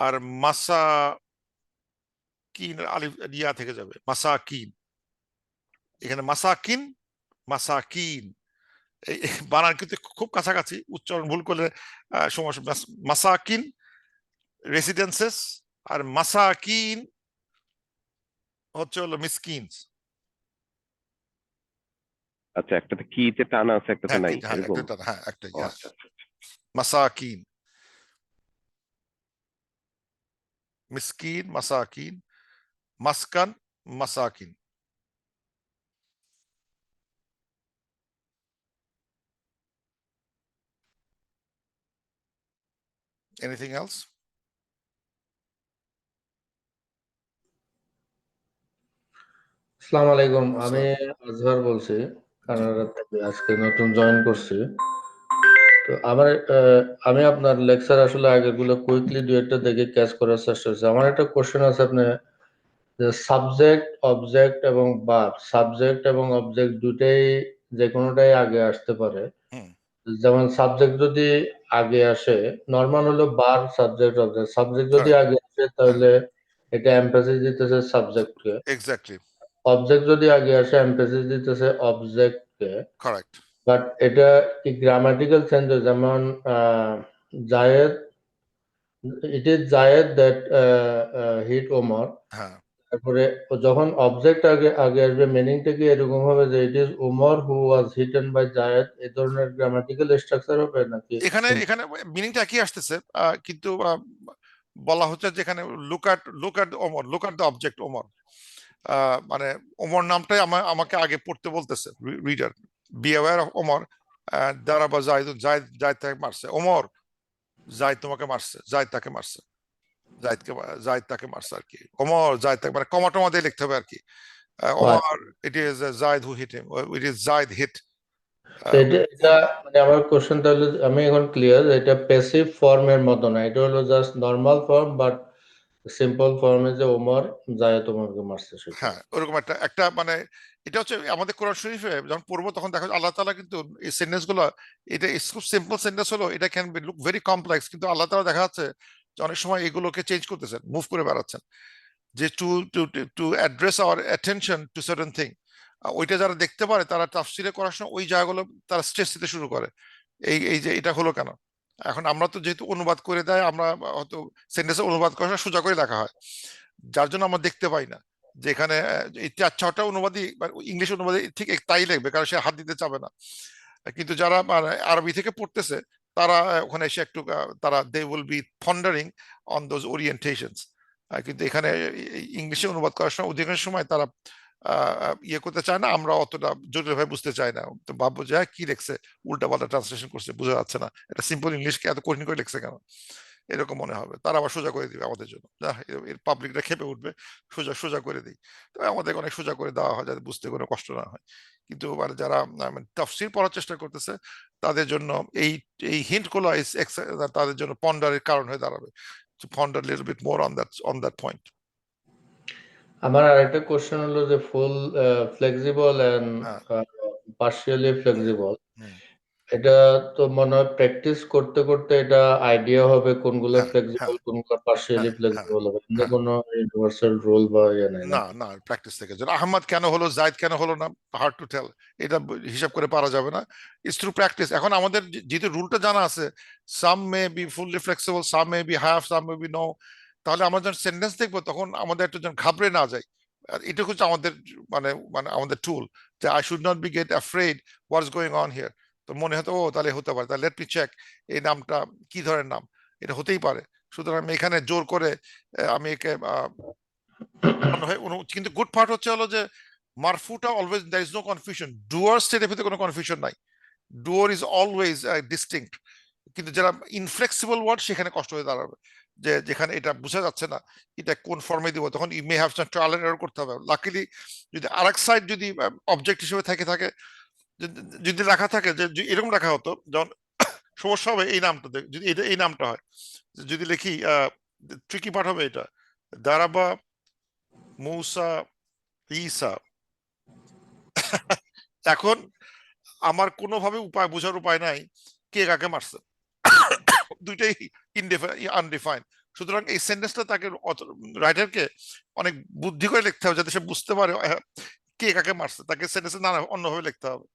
আর মাসাকিন আলিফ ইয়া থেকে যাবে মাসাকিন। এখানে মাসাকিন, মাসাকিন এই বানান কিন্তু খুব কাছাকাছি, উচ্চারণ ভুল করলে সমস্যা। মাসাকিন রেসিডেন্সেস, আর মাসাকিন হচ্ছে হলো মিসকিন। আচ্ছা, একটাতে কিতে টানা আছে, একটাতে হ্যাঁ নাই, হ্যাঁ এরকম? হ্যাঁ একটা ও ইয়াস। আচ্ছা আচ্ছা। মাসাকিন, মিসকিন, মাসাকিন, মাসকান, মাসাকিন। Anything else? আসসালামু আলাইকুম, আমি আসসালাম। আজহার বলছি, জি। কানাডা থেকে আজকে নতুন জয়েন করছি। তো আমার আমি আপনার লেকচার আসলে আগেরগুলো কুইকলি দুই একটা দেখে ক্যাচ করার চেষ্টা করছি। আমার একটা কোশ্চেন আছে, আপনি যে সাবজেক্ট, অবজেক্ট এবং ভার্ব, সাবজেক্ট এবং অবজেক্ট দুটাই যে কোনোটাই আগে আসতে পারে। হুম, যেমন সাবজেক্ট যদি আগে আসে, নর্মাল হলো ভার্ব সাবজেক্ট অবজেক্ট। সাবজেক্ট যদি কারেক্ট। আগে আসে হ্যাঁ, তাহলে এটা এমফাসিস দিতেছে সাবজেক্টকে। এক্স্যাক্টলি, অবজেক্ট যদি আগে আসে এমফাসিস দিতেছে অবজেক্টকে। কারেক্ট। বাট এটা কি গ্রামাটিক্যাল চেঞ্জ, যেমন Zaid, it is Zaid that hit Omar. হ্যাঁ, তারপরে যখন অবজেক্ট আগে আগে আসবে, মিনিংটা কি এরকম হবে যে it is Omar who was hitten by Zaid, এই ধরনের গ্রামাটিক্যাল স্ট্রাকচার হবে নাকি? এখানে এখানে মিনিংটা একই আসতেছে, কিন্তু বলা হচ্ছে যেখানে look at Omar, look at the object Omar. মানে ওমর নামটাই আমাকে আগে পড়তে বলতেছে reader, be aware of Omar. দাঁড়াবা জায়দ, জায়দ তাকে মারছে, ওমর জায়দ তোমাকে মারছে, জায়দ তাকে মারছে, জায়দ তাকে মারছে আর কি। ওমর জায়দ তাকে, মানে কমা টমা দিয়ে লিখতে হবে আর কি। Omar, it is Zaid who hit him, it is Zaid hit তো এটা এটা ওমর। মানে আমার কোশ্চেন তাহলে আমি এখন ক্লিয়ার, এটা প্যাসিভ ফর্মের মতো না, এটা হলো just normal form, but simple ফর্মে যে ওমর জায়েদ ওমরকে মারছে সেটা। হ্যাঁ, ওরকম একটা একটা মানে এটা হচ্ছে আমাদের কোরআন শরীফে যখন পড়বো তখন দেখা যায় আল্লাহ তাআলা কিন্তু এই সেন্টেন্স গুলো, এটা খুব সিম্পল সেন্টেন্স হলো, এটা can be look very complex, কিন্তু আল্লাহ তাআলা দেখা যাচ্ছে যে অনেক সময় এগুলোকে চেঞ্জ করতেছেন, মুভ করে বেড়াচ্ছেন, যে to to to address our attention to certain thing. ওইটা যারা দেখতে পারে তারা তাফসিরে করার সময় ওই জায়গাগুলো তারা স্ট্রেস দিতে শুরু করে। এই এই যে এটা হলো কেন। এখন আমরা তো যেহেতু অনুবাদ করে দেয়, আমরা হয়তো সেন্টেন্সে অনুবাদ করার সময় সোজা করে লেখা হয়, যার জন্য আমরা দেখতে পাই না যে এখানে এই 4-6টা অনুবাদই ইংলিশ অনুবাদে ঠিক তাই লিখবে, কারণ সে হাত দিতে চাবে না। কিন্তু যারা মানে আরবি থেকে পড়তেছে তারা ওখানে এসে একটু তারা they will be pondering on those orientations. কিন্তু এখানে ইংলিশে অনুবাদ করার সময় অধিকাংশ সময় তারা ইয়ে করতে চায় না, আমরা অতটা জটিলভাবে বুঝতে চাই না, তো ভাববো যে কি লিখছে, উল্টা পাল্টা ট্রান্সলেশন করছে, বোঝা যাচ্ছে না, এটা সিম্পল ইংলিশকে এত কঠিন করে লিখছে কেন, এরকম মনে হবে। তারা আবার সোজা করে দিবে আমাদের জন্য, এর পাবলিকটা খেপে উঠবে, সোজা সোজা করে দিই। তো আমাদের অনেক সোজা করে দেওয়া হয় যাতে বুঝতে কোনো কষ্ট না হয়। কিন্তু মানে যারা তাফসীর পড়ার চেষ্টা করতেছে তাদের জন্য এই এই হিন্ট গুলো তাদের জন্য পন্ডারের কারণ হয়ে দাঁড়াবে, to ponder a little bit more on that point. আমার আরেকটা কোশ্চেন হলো যে ফুল ফ্লেক্সিবল এন্ড হ্যাঁ, পার্শিয়ালি ফ্লেক্সিবল, হুম, এটা তো মনে হয় প্র্যাকটিস করতে করতে এটা আইডিয়া হবে কোনগুলো হ্যাঁ, ফ্লেক্সিবল হ্যাঁ, কোনগুলো পার্শিয়ালি হ্যাঁ, হ্যাঁ, ফ্লেক্সিবল হবে, এমনি হ্যাঁ। কোনো ইউনিভার্সাল রুল বা ইয়ে নাই না নাকি? না, প্র্যাকটিস থেকে যেন আহমদ কেন হলো, জায়দ কেন হলো না, হার্ড টু টেল, এটা হিসাব করে পারা যাবে না। It's through practice. এখন আমাদের যেহেতু রুলটা জানা আছে, some may be fully flexible, some may be half, some may be no, তাহলে আমরা যখন সেন্টেন্স দেখবো তখন আমাদের একটু যেন ঘাবড়ে না যাই। আর এটা হচ্ছে আমাদের মানে মানে আমাদের টুল, যে I should not be get afraid what's going on here. তো মনে হতো ও তাহলে হতে পারে, তাহলে লেট মি চেক এই নামটা কি ধরনের নাম, এটা হতেই পারে। সুতরাং আমি এখানে জোর করে আমি একে কিন্তু গুড পার্ট হচ্ছে হলো যে মারফুটা always there is no confusion, doer স্টেটের ভিতরে কোনো কনফিউশন নাই, ডুয়ার ইজ অলওয়েজ ডিস্টিংক্ট। কিন্তু যারা ইনফ্লেক্সিবল ওয়ার্ড সেখানে কষ্ট হয়ে দাঁড়াবে, যে যেখানে এটা বোঝা যাচ্ছে না এটা কোন ফর্মে দিব, তখন you may have some trial and error করতে হবে। লাকিলি যদি আরেক সাইড যদি অবজেক্ট হিসেবে থাকে যদি রাখা থাকে, যে এরকম রাখা হতো, যেমন সমস্যা হবে এই নামটা, যদি এটা এই নামটা হয়, যদি লিখি ট্রিকি পার্ট হবে এটা, দারাবা মৌসা ঈসা। এখন আমার কোনোভাবে বোঝার উপায় নাই কে কাকে মারছে, দুইটাই আনডিফাইন্ড। সুতরাং এই সেন্টেন্সটা তাকে রাইটারকে অনেক বুদ্ধি করে লিখতে হবে যাতে সে বুঝতে পারে কে কাকে মারছে, তাকে সেন্টেন্সে নানা অন্যভাবে লিখতে হবে,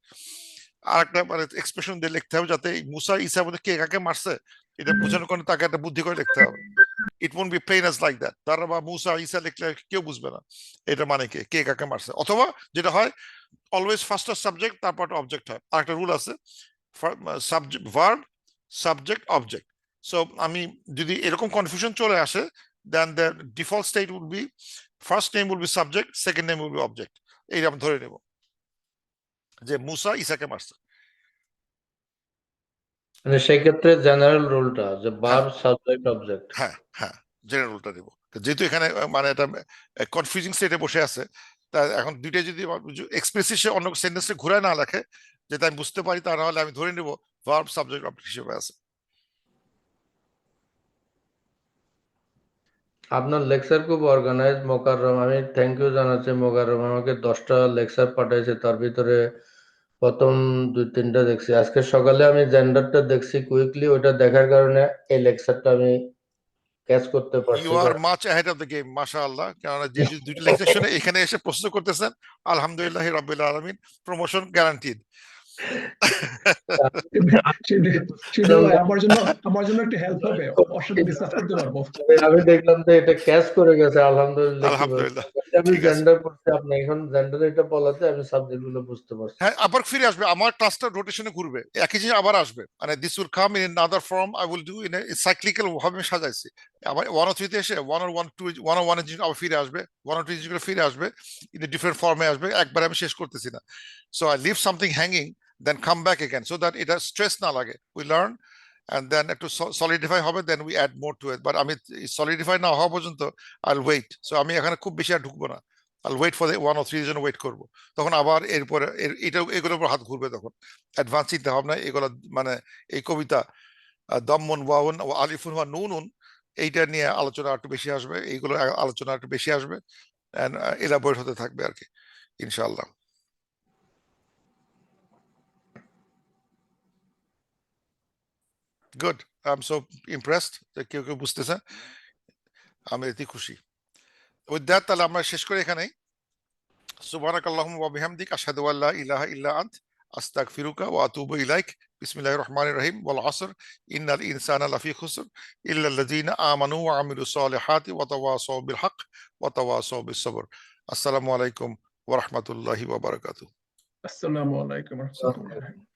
আর একটা মানে এক্সপ্রেশন দিয়ে লিখতে হবে যাতে মুসা ঈসা মধ্যে কে কাকে মারছে এটা বোঝানোর কারণে তাকে একটা বুদ্ধি করে লিখতে হবে। It won't be plain as like that, তারা বা মুসা ঈসা লিখলে কেউ বুঝবে না এটা মানে কে কাকে মারছে। অথবা যেটা হয় অলওয়েজ ফার্স্ট সাবজেক্ট তারপর অবজেক্ট হয়, আর একটা রুল আছে subject verb subject object. So আমি যদি এরকম কনফিউশন চলে আসে, then the default state will be first name will be subject, second name will be object. এইটা আমি ধরে নেব যে মুসা ঈসাকে মারছে। মানে সেই ক্ষেত্রে জেনারেল রুলটা যে হ্যাঁ ভার্ব সাবজেক্ট অবজেক্ট। হ্যাঁ হ্যাঁ, জেনারেল রুলটা দেবো, যেহেতু এখানে মানে এটা কনফিউজিং স্টেটে বসে আছে, তা এখন দুইটা যদি এক্সপ্রেসিভ সে অন্য সেন্টেন্সে ঘুরায় না লেখে যেটা আমি বুঝতে পারি, তা নাহলে আমি ধরে নেব ভার্ব সাবজেক্ট অবজেক্ট হিসেবে আছে। আপনার লেকচার খুব অর্গানাইজ মোকাররম, আমি থ্যাংক ইউ জানাচ্ছি। মোকাররম আমাকে 10টা লেকচার পাঠাইছে, তার ভিতরে প্রথম 2-3টা দেখছি। আজকে সকালে আমি জেন্ডারটা দেখছি কুইকলি, ওটা দেখার কারণে এই লেকচারটা আমি ক্যাচ করতে ইউ পারছি। আর much ahead of the game, মাশাআল্লাহ। কারণ যে দুইটা লেকচার শুনে এখানে এসে প্রশ্ন করতেছেন, আলহামদুলিল্লাহ রাব্বিল আলামিন, প্রমোশন গ্যারান্টিড। শিলু ভাই, আমার জন্য একটু হেল্প হবে, ওর সাথে ডিসকাস করতে পারবো। আমি দেখলাম যে এটা ক্যাচ করে গেছে, আলহামদুলিল্লাহ। কিভাবে আলহামদুলিল্লাহ, আমি ঠিক আছে। জেন্ডার পড়ছি, আপনি এখন জেন্ডার এটা বলাতে আমি সাবজেক্ট গুলো বুঝতে পারছি। হ্যাঁ, আবার ফিরে আসবে, আমার ক্লাসটা রোটেশনে ঘুরবে, একই জিনিস আবার আসবে, মানে this will come in other form, I will do in cyclical ভাবে আমি সাজাইছি। আবার 1 ও 3 তে এসে 1 ও 1 জিনিস আবার ফিরে আসবে, 1 ও 2 জিনিসগুলো ফিরে আসবে, ইন ডিফারেন্ট ফর্মে আসবে, একবার আমি শেষ করতেছি না। So I leave something hanging, then come back again, so that এটা স্ট্রেস না লাগে, উই লার্ন and then একটু সলিডিফাই হবে, then we add more to it. But আমি সলিডিফাই না হওয়া পর্যন্ত আইল ওয়েট। সো আমি এখানে খুব বেশি আর ঢুকবো না, আইল ওয়েট ফর 1 ও 3 এর জন্য ওয়েট করবো। তখন আবার এরপরে এটা এগুলোর উপর হাত ঘুরবে, তখন অ্যাডভান্স চিন্তা ভাবনা এগুলো, মানে এই কবিতা দম্মন ওয়াউন ও আলিফুন ওয়া নুনুন, এইটা নিয়ে আলোচনা একটু বেশি আসবে, এইগুলো আলোচনা একটু বেশি আসবে, এন্ড এলাবোরেট হতে থাকবে আর কি, ইনশাআল্লাহ। Good, I am so impressed যে কেউ কেউ বুঝতেছে, আমি এতে খুশি। উইথ দ্যাট তাহলে আমরা শেষ করি এখানেই। সুবহানাকাল্লাহুম্মা ওয়া বিহামদিক আশহাদু আল্লা ইলাহা ইল্লা আন্ত আস্তাগফিরুকা ওয়া আতুবু ইলাইক। বিসমিল্লাহির রহমানির রহিম। ওয়াল আসর ইন্নাল ইনসানা লাফি খুসর ইল্লাল্লাযিনা আমানু ওয়া আমিলুস সলিহাতি ওয়া তাওয়াসাউ বিল হক ওয়া তাওয়াসাউ বিস সবর। আসসালামু আলাইকুম ওয়া রাহমাতুল্লাহি ওয়া বারাকাতুহু। আসসালামু আলাইকুম ওয়া রাহমাতুল্লাহ।